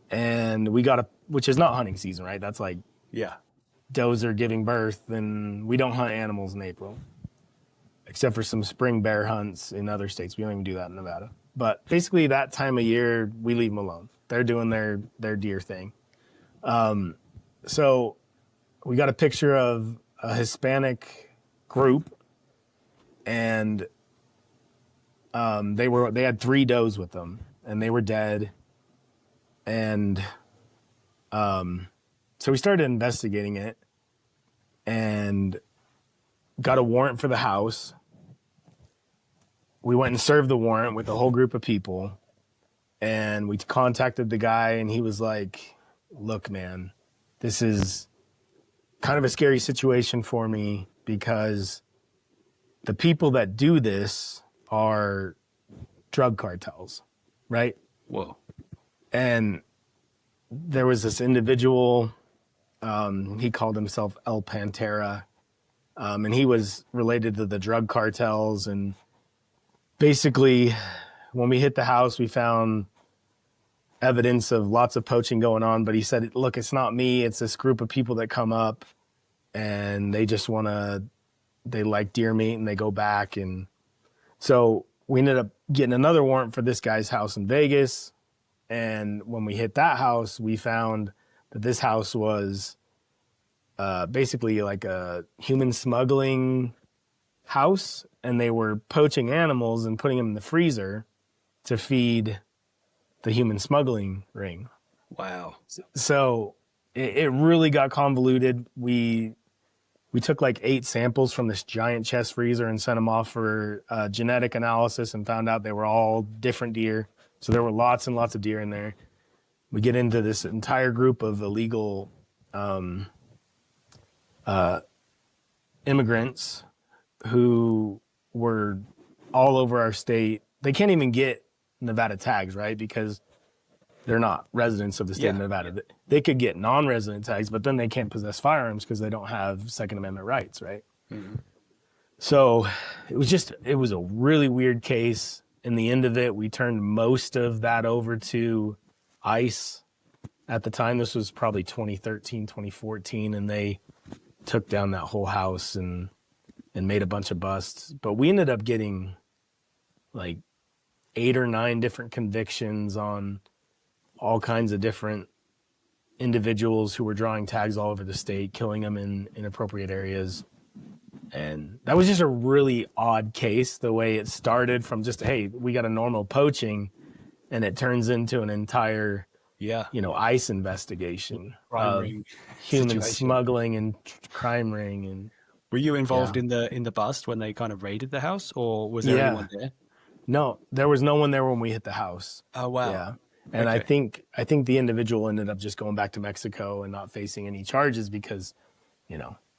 and we got which is not hunting season, right? That's like, does are giving birth, and we don't hunt animals in April, except for some spring bear hunts in other states. We don't even do that in Nevada. But basically that time of year, we leave them alone. they're doing their deer thing. So we got a picture of a Hispanic group, and they had 3 does with them, and they were dead. And so we started investigating it and got a warrant for the house. We went and served the warrant with a whole group of people, and we contacted the guy, and he was like, look, man, this is kind of a scary situation for me because the people that do this are drug cartels, right? Whoa. And there was this individual, he called himself El Pantera, and he was related to the drug cartels. And basically, when we hit the house, we found evidence of lots of poaching going on. But he said, look, it's not me. It's this group of people that come up, and they just they like deer meat, and they go back. And so we ended up getting another warrant for this guy's house in Vegas. And when we hit that house, we found that this house was basically like a human smuggling house, and they were poaching animals and putting them in the freezer to feed the human smuggling ring. Wow. So it really got convoluted. We took like 8 samples from this giant chest freezer and sent them off for genetic analysis, and found out they were all different deer. So there were lots and lots of deer in there. We get into this entire group of illegal immigrants who were all over our state. They can't even get Nevada tags, right? Because they're not residents of the state of Nevada. They could get non-resident tags, but then they can't possess firearms because they don't have Second Amendment rights, right? Mm-hmm. So it was a really weird case. In the end of it, we turned most of that over to ICE. At the time, this was probably 2013, 2014, and they took down that whole house and made a bunch of busts. But we ended up getting like 8 or 9 different convictions on all kinds of different individuals who were drawing tags all over the state, killing them in inappropriate areas. And that was just a really odd case, the way it started from just, hey, we got a normal poaching, and it turns into an entire, ICE investigation of human smuggling and crime ring. And were you involved in the bust when they kind of raided the house, or was there anyone there? No, there was no one there when we hit the house. Oh, wow. Yeah. And okay. I think the individual ended up just going back to Mexico and not facing any charges because,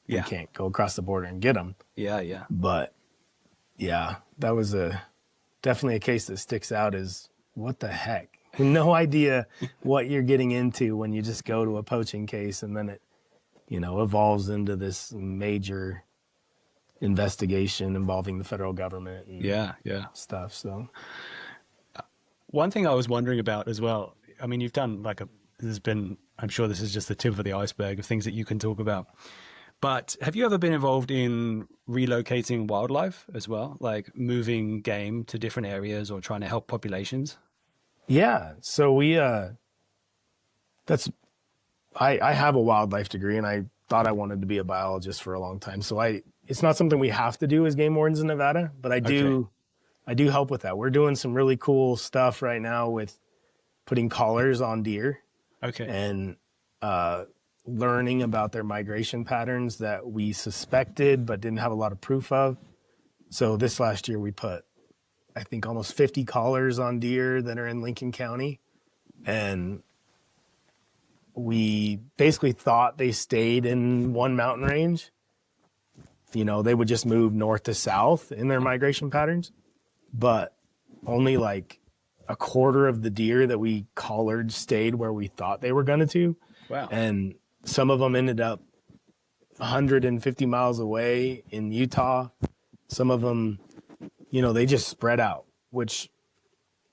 you can't go across the border and get them. Yeah, yeah. But yeah, that was definitely a case that sticks out as what the heck? No idea what you're getting into when you just go to a poaching case, and then it, evolves into this major investigation involving the federal government and stuff. So one thing I was wondering about as well, I mean, you've done I'm sure this is just the tip of the iceberg of things that you can talk about. But have you ever been involved in relocating wildlife as well, like moving game to different areas or trying to help populations? Yeah. So we, I have a wildlife degree, and I thought I wanted to be a biologist for a long time. So it's not something we have to do as game wardens in Nevada, but I do help with that. We're doing some really cool stuff right now with putting collars on deer. Okay. And, learning about their migration patterns that we suspected but didn't have a lot of proof of. So this last year we put, I think, almost 50 collars on deer that are in Lincoln County. And we basically thought they stayed in one mountain range. They would just move north to south in their migration patterns, but only like a quarter of the deer that we collared stayed where we thought they were going to. Wow. And some of them ended up 150 miles away in Utah. Some of them, they just spread out, which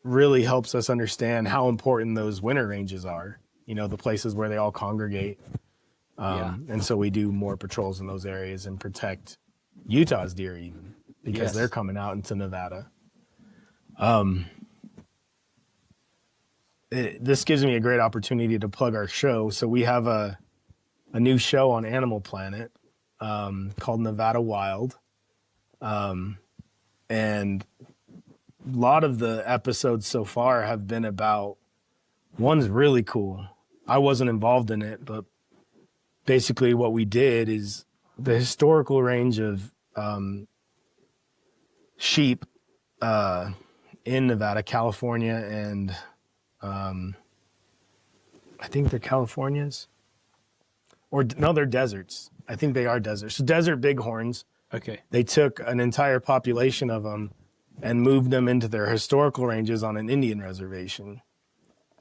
really helps us understand how important those winter ranges are, the places where they all congregate. And so we do more patrols in those areas and protect Utah's deer even because they're coming out into Nevada. this gives me a great opportunity to plug our show. So we have a new show on Animal Planet called Nevada Wild. And a lot of the episodes so far have been about, one's really cool. I wasn't involved in it, but basically what we did is the historical range of sheep in Nevada, California, and I think they're Californias. Or no, they're deserts. I think they are deserts. So desert bighorns. Okay. They took an entire population of them and moved them into their historical ranges on an Indian reservation.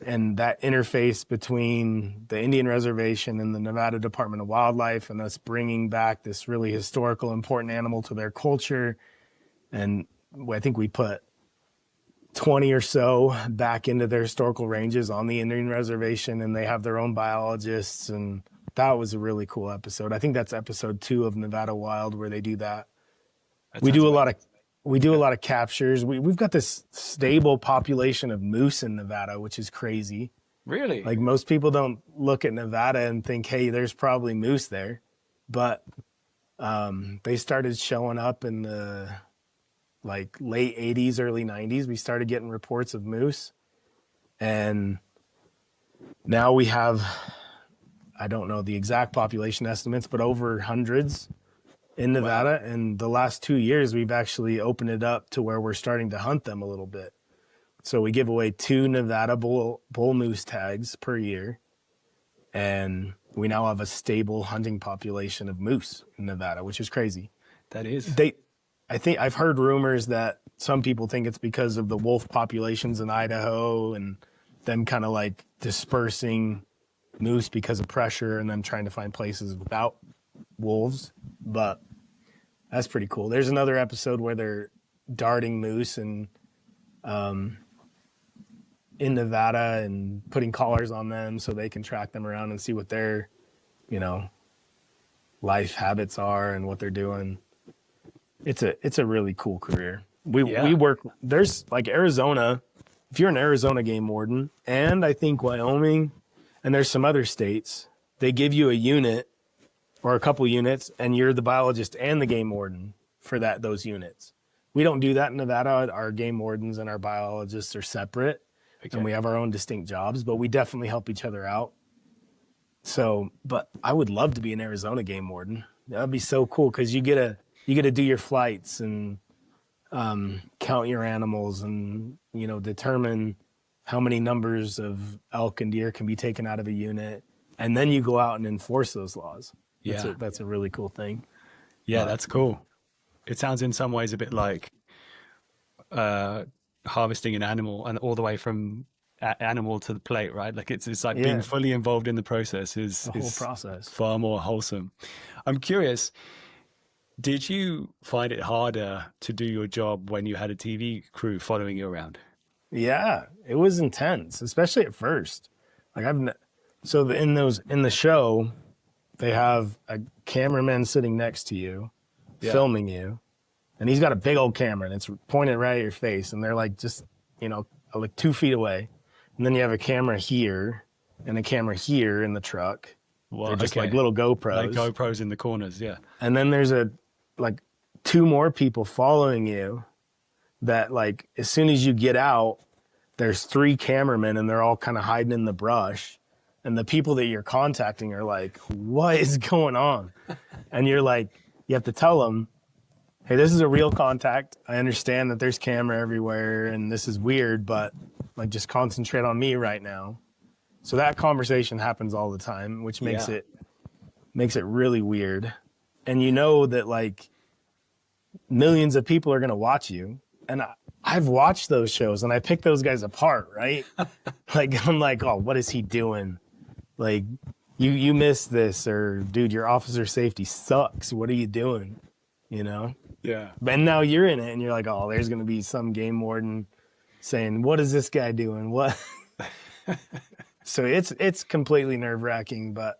And that interface between the Indian reservation and the Nevada Department of Wildlife and us bringing back this really historical, important animal to their culture. And I think we put 20 or so back into their historical ranges on the Indian reservation, and they have their own biologists. And that was a really cool episode. I think that's episode 2 of Nevada Wild where they do that. We do a lot of captures. We've got this stable population of moose in Nevada, which is crazy. Really? Like most people don't look at Nevada and think, hey, there's probably moose there. But they started showing up in the like late 80s, early 90s. We started getting reports of moose. And now we have, I don't know the exact population estimates, but over hundreds in Nevada. Wow. And the last 2 years, we've actually opened it up to where we're starting to hunt them a little bit. So we give away 2 Nevada bull moose tags per year. And we now have a stable hunting population of moose in Nevada, which is crazy. That is. I think I've heard rumors that some people think it's because of the wolf populations in Idaho and them kind of like dispersing moose because of pressure and then trying to find places without wolves. But that's pretty cool. There's another episode where they're darting moose and in Nevada and putting collars on them so they can track them around and see what their, life habits are and what they're doing. It's a really cool career. We work, there's like Arizona, if you're an Arizona game warden, and I think Wyoming, and there's some other states, they give you a unit or a couple units, and you're the biologist and the game warden for those units. We don't do that in Nevada. Our game wardens and our biologists are separate, and we have our own distinct jobs, but we definitely help each other out. So, but I would love to be an Arizona game warden. That'd be so cool because you get to do your flights and count your animals and, determine how many numbers of elk and deer can be taken out of a unit. And then you go out and enforce those laws. That's a really cool thing. Yeah, that's cool. It sounds in some ways a bit like harvesting an animal and all the way from animal to the plate, right? Like it's like being fully involved in the process is the whole process. Far more wholesome. I'm curious, did you find it harder to do your job when you had a TV crew following you around? Yeah, it was intense, especially at first. Like in the show, they have a cameraman sitting next to you, filming you, and he's got a big old camera and it's pointed right at your face, and they're like just like 2 feet away, and then you have a camera here and a camera here in the truck. Well, they're just like little GoPros, like GoPros in the corners, yeah. And then there's like 2 more people following you that like as soon as you get out, there's 3 cameramen and they're all kind of hiding in the brush. And the people that you're contacting are like, what is going on? And you're like, you have to tell them, hey, this is a real contact. I understand that there's camera everywhere and this is weird, but like just concentrate on me right now. So that conversation happens all the time, which makes it really weird. And that like millions of people are going to watch you. And I've watched those shows and I pick those guys apart, right? Like, I'm like, oh, what is he doing? Like, you missed this, or dude, your officer safety sucks. What are you doing? Yeah. And now you're in it and you're like, oh, there's going to be some game warden saying, what is this guy doing? What? So it's completely nerve-wracking, but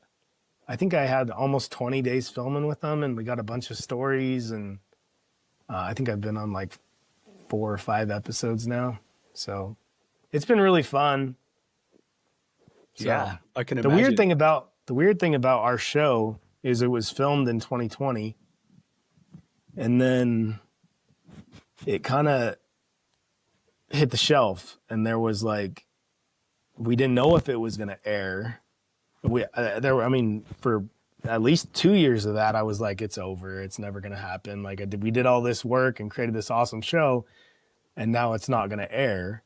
I think I had almost 20 days filming with them, and we got a bunch of stories, and I think I've been on like 4 or 5 episodes now. So it's been really fun. So Yeah, I can the imagine. weird thing about our show is it was filmed in 2020, and then it kind of hit the shelf, and there was like, we didn't know if it was going to air. I mean, for at least 2 years of that, I was like, it's over. It's never going to happen. Like we did all this work and created this awesome show, and now it's not going to air.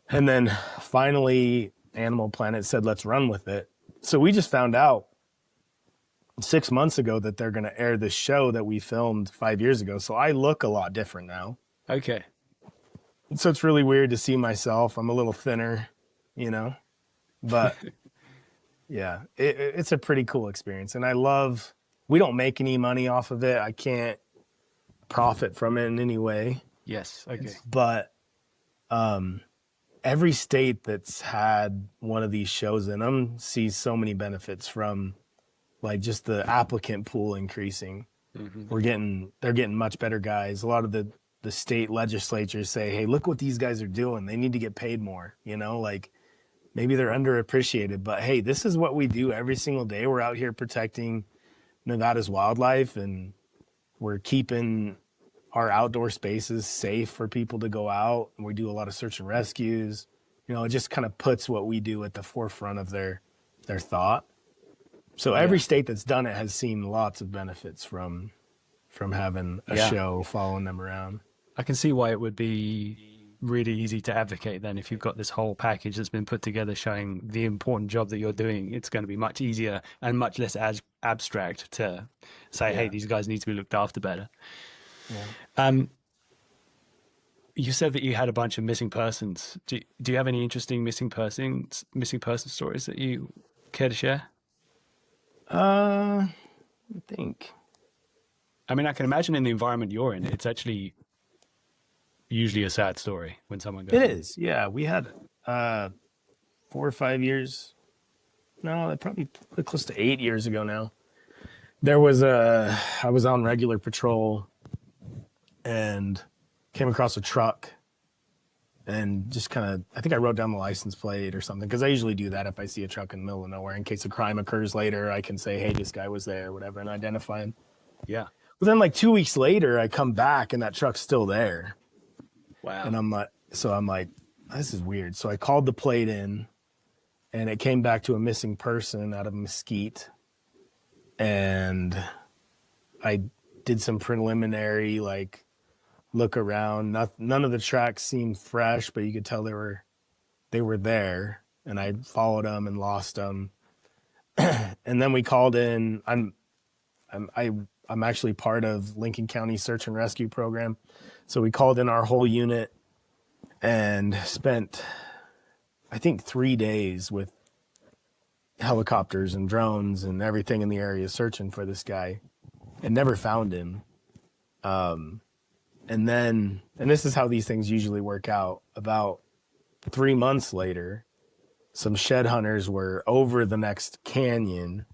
And then finally Animal Planet said, let's run with it. So we just found out 6 months ago that they're going to air this show that we filmed 5 years ago. So I look a lot different now. Okay. So it's really weird to see myself. I'm a little thinner, but yeah, it's a pretty cool experience. And we don't make any money off of it. I can't profit from it in any way. Yes. Okay. But every state that's had one of these shows in them sees so many benefits from like just the applicant pool increasing. Mm-hmm. They're getting much better guys. A lot of the state legislatures say, hey, look what these guys are doing. They need to get paid more, like maybe they're underappreciated, but hey, this is what we do every single day. We're out here protecting Nevada's wildlife, and we're keeping our outdoor spaces safe for people to go out. And we do a lot of search and rescues. It just kind of puts what we do at the forefront of their thought. So every state that's done it has seen lots of benefits from having a show following them around. I can see why it would be really easy to advocate then if you've got this whole package that's been put together showing the important job that you're doing. It's going to be much easier and much less abstract to say, hey, these guys need to be looked after better. Yeah. You said that you had a bunch of missing persons. Do you have any interesting missing person stories that you care to share? I think. I mean, I can imagine in the environment you're in, it's actually usually a sad story when someone goes. It is, yeah. We had 4 or 5 years. No, probably close to 8 years ago now. I was on regular patrol and came across a truck and just kind of, I think I wrote down the license plate or something, because I usually do that if I see a truck in the middle of nowhere. In case a crime occurs later, I can say, hey, this guy was there, whatever, and identify him. Yeah. But then like 2 weeks later, I come back and that truck's still there. Wow. And I'm like, this is weird. So I called the plate in, and it came back to a missing person out of Mesquite. And I did some preliminary, like, look around. None of the tracks seemed fresh, but you could tell they were there. And I followed them and lost them. And then we called in. I'm actually part of Lincoln County Search and Rescue Program. So we called in our whole unit and spent, I think, 3 days with helicopters and drones and everything in the area searching for this guy, and never found him. And this is how these things usually work out. About 3 months later, some shed hunters were over the next canyon,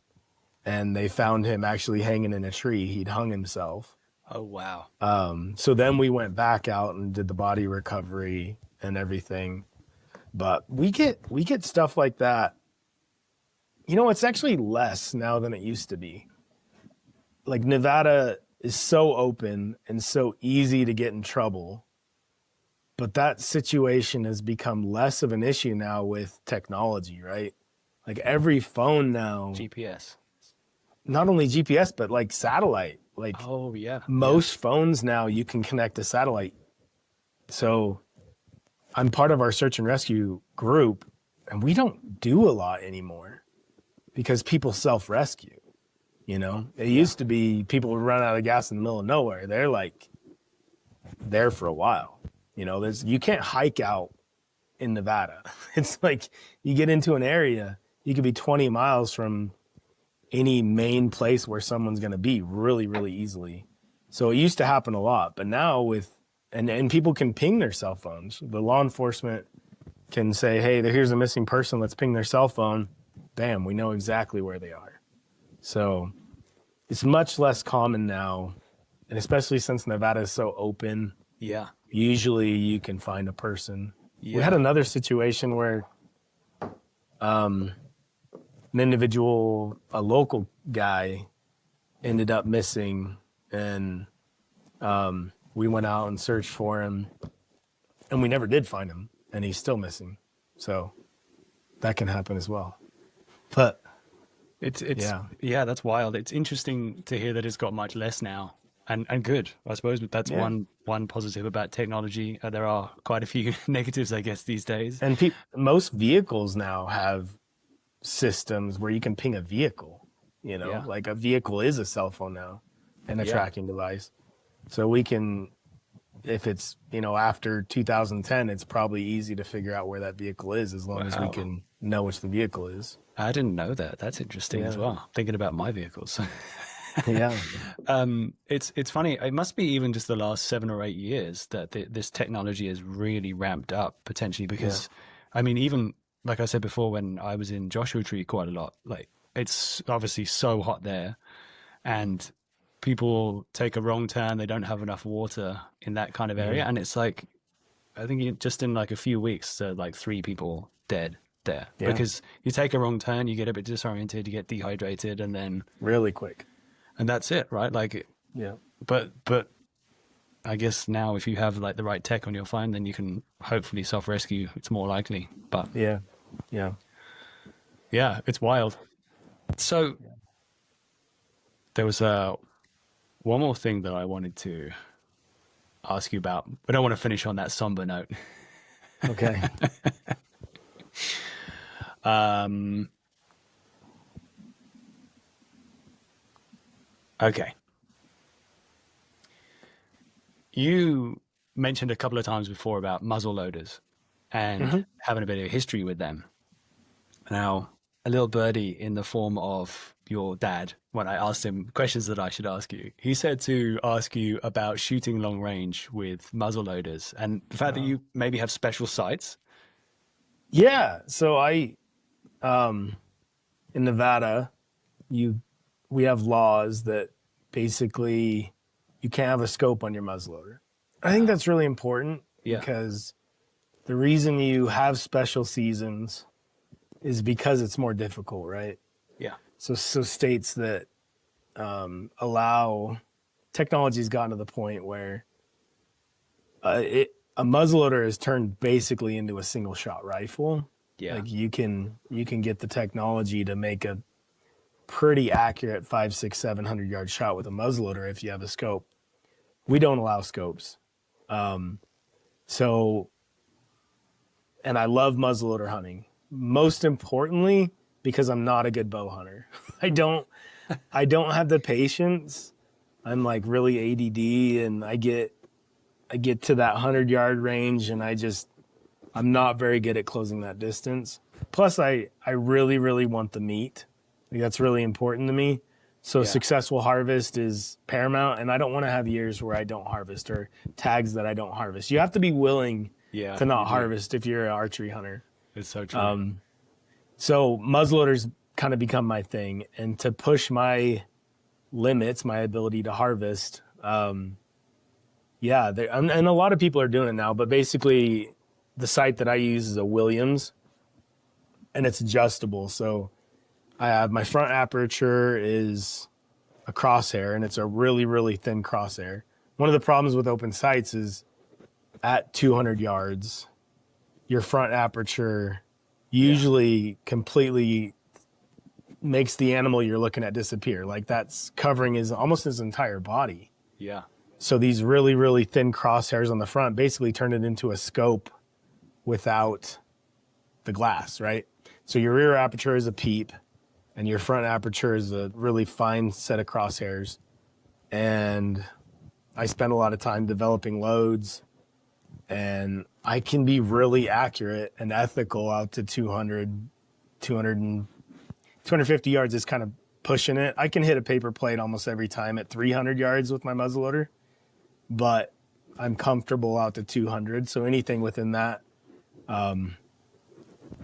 and they found him actually hanging in a tree. He'd hung himself. Oh, wow. So then we went back out and did the body recovery and everything. But we get stuff like that. It's actually less now than it used to be. Like, Nevada is so open and so easy to get in trouble. But that situation has become less of an issue now with technology, right? Like, every phone now. GPS. Not only GPS, but like satellite. Like, oh yeah, most phones now you can connect to satellite. So I'm part of our search and rescue group, and we don't do a lot anymore because people self-rescue. It used to be people would run out of gas in the middle of nowhere. They're like there for a while. You can't hike out in Nevada. It's like you get into an area, you could be 20 miles from any main place where someone's going to be really, really easily. So it used to happen a lot, but now and people can ping their cell phones. The law enforcement can say, hey, here's a missing person. Let's ping their cell phone. Bam, we know exactly where they are. So it's much less common now. And especially since Nevada is so open. Yeah. Usually you can find a person. Yeah. We had another situation where an individual, a local guy, ended up missing, and we went out and searched for him, and we never did find him, and he's still missing. So that can happen as well. But It's yeah, that's wild. It's interesting to hear that it's got much less now, and good. I suppose that's one positive about technology. There are quite a few negatives, I guess, these days. And most vehicles now have systems where you can ping a vehicle. Like a vehicle is a cell phone now and a tracking device. So we can, if it's after 2010, it's probably easy to figure out where that vehicle is, as long as we can know which the vehicle is. I didn't know that. That's interesting as well. Thinking about my vehicles. Yeah. It's funny. It must be even just the last 7 or 8 years that this technology has really ramped up potentially, because I mean, even like I said before, when I was in Joshua Tree quite a lot, like it's obviously so hot there, and people take a wrong turn. They don't have enough water in that kind of area. And it's like, I think just in like a few weeks, like 3 people dead there because you take a wrong turn, you get a bit disoriented, you get dehydrated, and then really quick, and that's it, right? Like, but I guess now if you have like the right tech on your phone, then you can hopefully self-rescue. It's more likely, but yeah, it's wild. So there was one more thing that I wanted to ask you about, but I want to finish on that somber note. Okay. Okay. You mentioned a couple of times before about muzzleloaders and having a bit of history with them. Now, a little birdie in the form of your dad, when I asked him questions that I should ask you, he said to ask you about shooting long range with muzzleloaders and the fact that you maybe have special sights. Yeah. So in Nevada, we have laws that basically you can't have a scope on your muzzleloader. I think that's really important because the reason you have special seasons is because it's more difficult, right? Yeah. So states that allow, technology's gotten to the point where a muzzleloader is turned basically into a single shot rifle. Yeah. Like you can get the technology to make a pretty accurate 500, 600, 700 yard shot with a muzzleloader if you have a scope. We don't allow scopes. And I love muzzleloader hunting. Most importantly, because I'm not a good bow hunter. I don't have the patience. I'm like really ADD, and I get to that 100-yard range, and I'm not very good at closing that distance. Plus, I really, really want the meat. Like, that's really important to me. So successful harvest is paramount, and I don't want to have years where I don't harvest or tags that I don't harvest. You have to be willing to not harvest if you're an archery hunter. It's so true. So muzzleloaders kind of become my thing, and to push my limits, my ability to harvest. And a lot of people are doing it now, but basically the sight that I use is a Williams, and it's adjustable. So I have my front aperture is a crosshair, and it's a really, really thin crosshair. One of the problems with open sights is at 200 yards, your front aperture usually completely makes the animal you're looking at disappear. Like that's covering almost his entire body. Yeah. So these really, really thin crosshairs on the front basically turn it into a scope without the glass, right? So your rear aperture is a peep, and your front aperture is a really fine set of crosshairs. And I spend a lot of time developing loads, and I can be really accurate and ethical out to 250 yards is kind of pushing it. I can hit a paper plate almost every time at 300 yards with my muzzleloader, but I'm comfortable out to 200. So anything within that,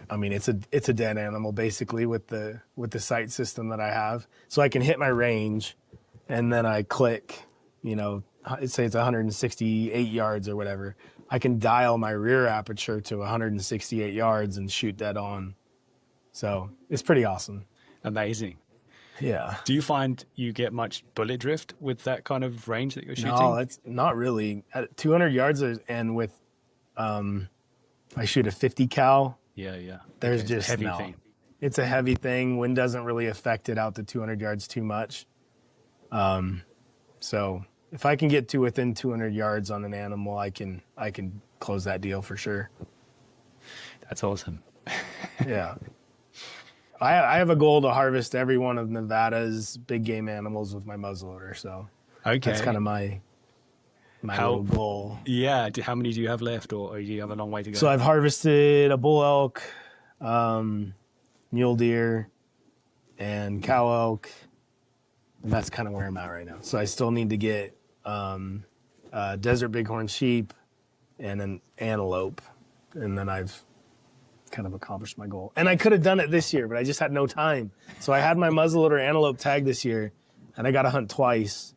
it's a dead animal basically with the sight system that I have. So I can hit my range, and then I click, say it's 168 yards or whatever. I can dial my rear aperture to 168 yards and shoot dead on. So it's pretty awesome. Amazing. Yeah. Do you find you get much bullet drift with that kind of range that you're shooting? No, it's not really. At 200 yards and with, I shoot a 50 cal. Yeah. There's Okay, just heavy no. thing. It's a heavy thing. Wind doesn't really affect it out to 200 yards too much. So if I can get to within 200 yards on an animal, I can close that deal for sure. That's awesome. Yeah. I have a goal to harvest every one of Nevada's big game animals with my muzzleloader. So Okay. that's kind of my little goal. Yeah. How many do you have left, or do you have a long way to go? So I've harvested a bull elk, mule deer, and cow elk. And that's kind of where I'm at right now. So I still need to get desert bighorn sheep and an antelope. And then I've kind of accomplished my goal. And I could have done it this year, but I just had no time. So I had my muzzleloader antelope tag this year, and I got to hunt twice.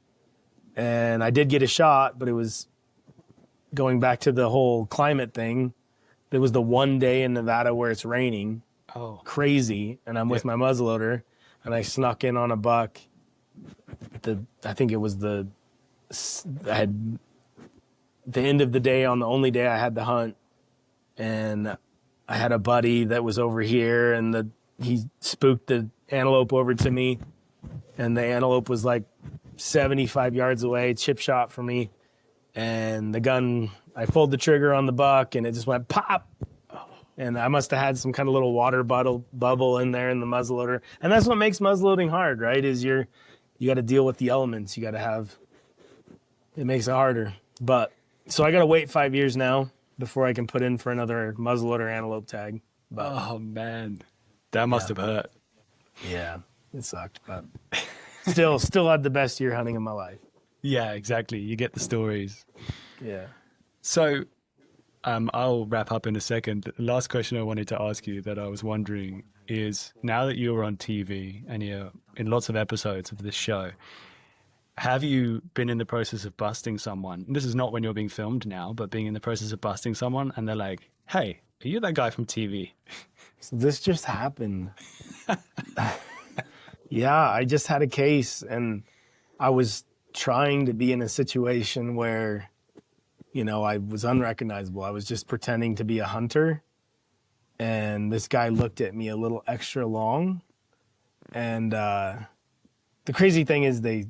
And I did get a shot, but it was going back to the whole climate thing. There was the one day in Nevada where it's raining. Oh. Crazy. And I'm with my muzzleloader, and I snuck in on a buck. I think it was the end of the day on the only day I had to hunt. And I had a buddy that was over here, and he spooked the antelope over to me, and the antelope was like 75 yards away, chip shot for me. And the gun, I pulled the trigger on the buck, and it just went pop. And I must have had some kind of little water bubble in there in the muzzleloader. And that's what makes muzzleloading hard, right? Is you got to deal with the elements. You got to have, it makes it harder. But so I got to wait 5 years now before I can put in for another muzzleloader antelope tag. But Oh man, that must have hurt. yeah, it sucked, but still had the best year hunting of my life. Yeah, exactly. You get the stories. Yeah. So, I'll wrap up in a second. The last question I wanted to ask you that I was wondering is, now that you're on TV and you're in lots of episodes of this show, have you been in the process of busting someone? And this is not when you're being filmed now, but being in the process of busting someone, and they're like, "Hey, are you that guy from TV?" So this just happened. Yeah, I just had a case, and I was trying to be in a situation where, I was unrecognizable. I was just pretending to be a hunter, and this guy looked at me a little extra long. And the crazy thing is they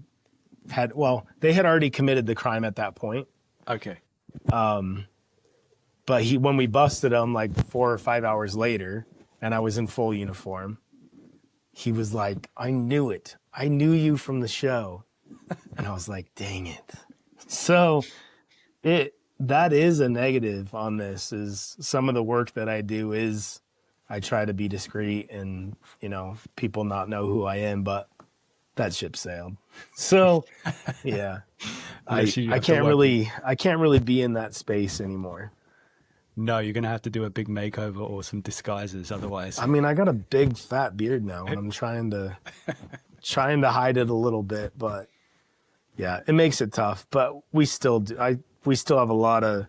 had already committed the crime at that point. Okay. But when we busted him like 4 or 5 hours later, and I was in full uniform, he was like, "I knew it. I knew you from the show." And I was like, dang it. So that is a negative on this, is some of the work that I do is I try to be discreet and, people not know who I am, but that ship sailed. So yeah, I can't really be in that space anymore. No, you're going to have to do a big makeover or some disguises otherwise. I mean, I got a big fat beard now, and I'm trying to hide it a little bit, but yeah, it makes it tough. But we still have a lot of,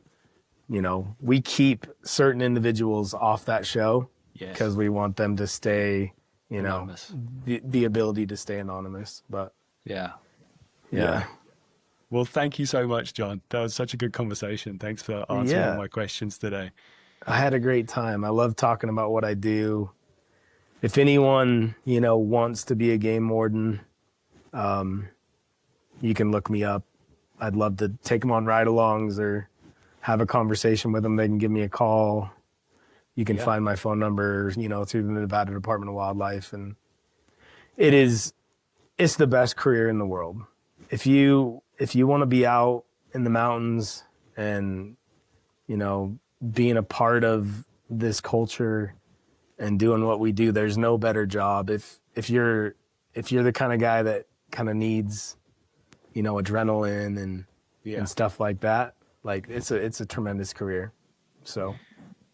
we keep certain individuals off that show because we want them to stay, Anonymous. the ability to stay anonymous. But Yeah. yeah. Well, thank you so much, John. That was such a good conversation. Thanks for answering all my questions today. I had a great time. I love talking about what I do. If anyone, wants to be a game warden, you can look me up. I'd love to take them on ride-alongs or have a conversation with them. They can give me a call. You can find my phone number, through the Nevada Department of Wildlife. And it's the best career in the world. If you want to be out in the mountains and, being a part of this culture and doing what we do, there's no better job. If you're the kind of guy that kind of needs, adrenaline and stuff like that, like it's a tremendous career. So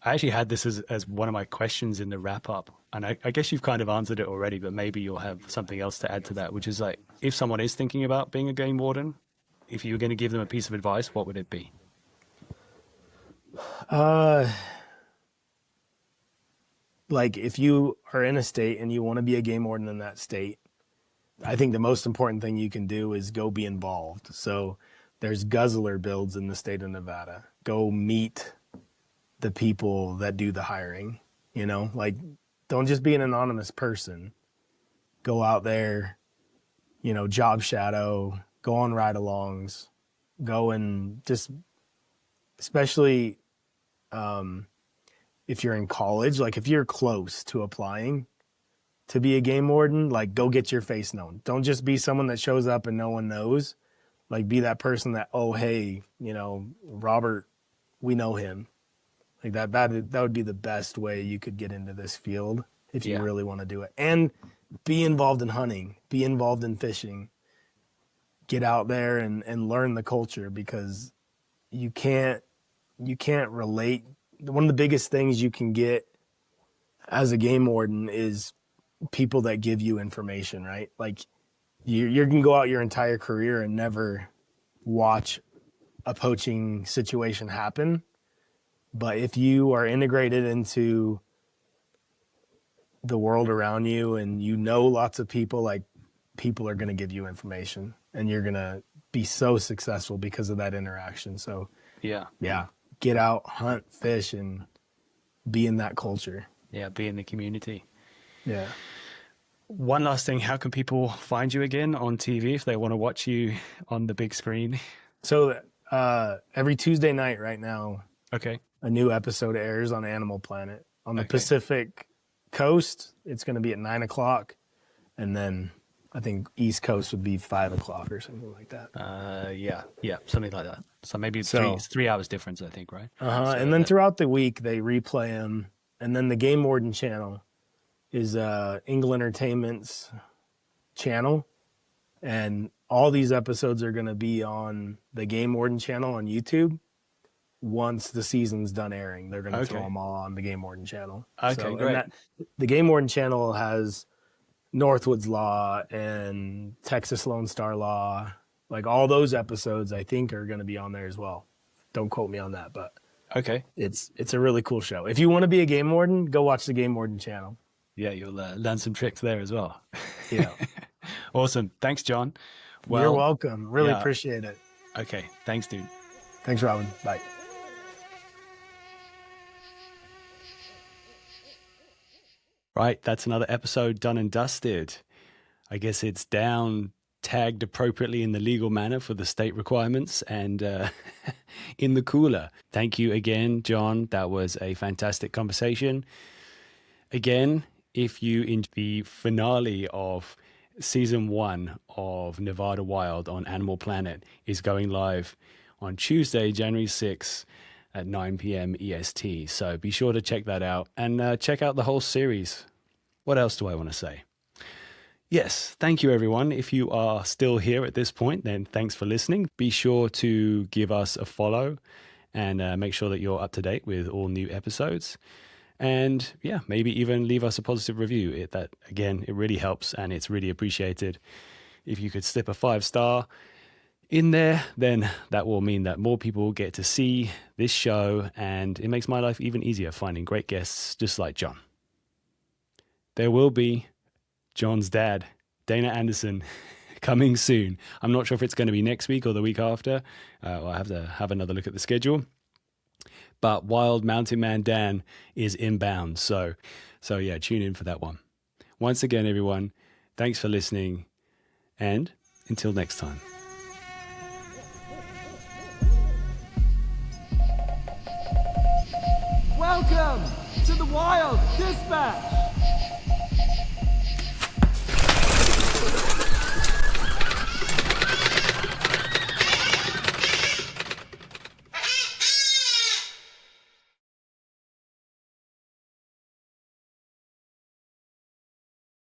I actually had this as one of my questions in the wrap up. And I guess you've kind of answered it already, but maybe you'll have something else to add to that, which is like, if someone is thinking about being a game warden, if you were going to give them a piece of advice, what would it be? like if you are in a state and you want to be a game warden in that state, I think the most important thing you can do is go be involved. So there's guzzler builds in the state of Nevada. Go meet the people that do the hiring, you know, like don't just be an anonymous person. Go out there, you know, job shadow, go on ride-alongs, go and just, especially if you're in college, like if you're close to applying to be a game warden, like go get your face known. Don't just be someone that shows up and no one knows. Like be that person that, oh, hey, you know, Robert, we know him. Like that would be the best way you could get into this field if you really want to do it. And be involved in hunting, be involved in fishing, get out there and learn the culture, because you can't relate. One of the biggest things you can get as a game warden is people that give you information, right? Like you can go out your entire career and never watch a poaching situation happen. But if you are integrated into the world around you and you know lots of people, like people are going to give you information and you're going to be so successful because of that interaction. So yeah, get out, hunt, fish, and be in that culture. Yeah, be in the community. Yeah. One last thing, how can people find you again on TV if they want to watch you on the big screen? So every Tuesday night right now, okay, a new episode airs on Animal Planet. On the Pacific Coast, it's going to be at 9:00. And then I think East Coast would be 5:00 or something like that. Yeah, something like that. So maybe it's 3 hours difference, I think, right? So and then throughout the week, they replay them. And then the Game Warden channel is England Entertainment's channel. And all these episodes are going to be on the Game Warden channel on YouTube. Once the season's done airing, they're going to throw them all on the Game Warden channel. Okay, so, great. The Game Warden channel has Northwoods Law and Texas Lone Star Law. Like all those episodes, I think, are going to be on there as well. Don't quote me on that, but okay, it's a really cool show. If you want to be a game warden, go watch the Game Warden channel. Yeah, you'll learn some tricks there as well. Yeah. Awesome. Thanks, John. Well, you're welcome. Really appreciate it. Okay. Thanks, dude. Thanks, Robin. Bye. Right, that's another episode done and dusted. I guess it's down, tagged appropriately in the legal manner for the state requirements, and in the cooler. Thank you again, John. That was a fantastic conversation. Again, if you enjoy the finale of Season 1 of Nevada Wild on Animal Planet is going live on Tuesday, January 6th, at 9 p.m. EST. So be sure to check that out and check out the whole series. What else do I want to say? Yes, thank you, everyone. If you are still here at this point, then thanks for listening. Be sure to give us a follow and make sure that you're up to date with all new episodes. And yeah, maybe even leave us a positive review. It really helps and it's really appreciated. If you could slip a 5-star in there, then that will mean that more people get to see this show, and it makes my life even easier finding great guests just like John. There will be John's dad, Dana Anderson, coming soon. I'm not sure if it's going to be next week or the week after. I'll have to have another look at the schedule. But Wild Mountain Man Dan is inbound. So yeah, tune in for that one. Once again, everyone, thanks for listening. And until next time. Welcome to the Wild Dispatch.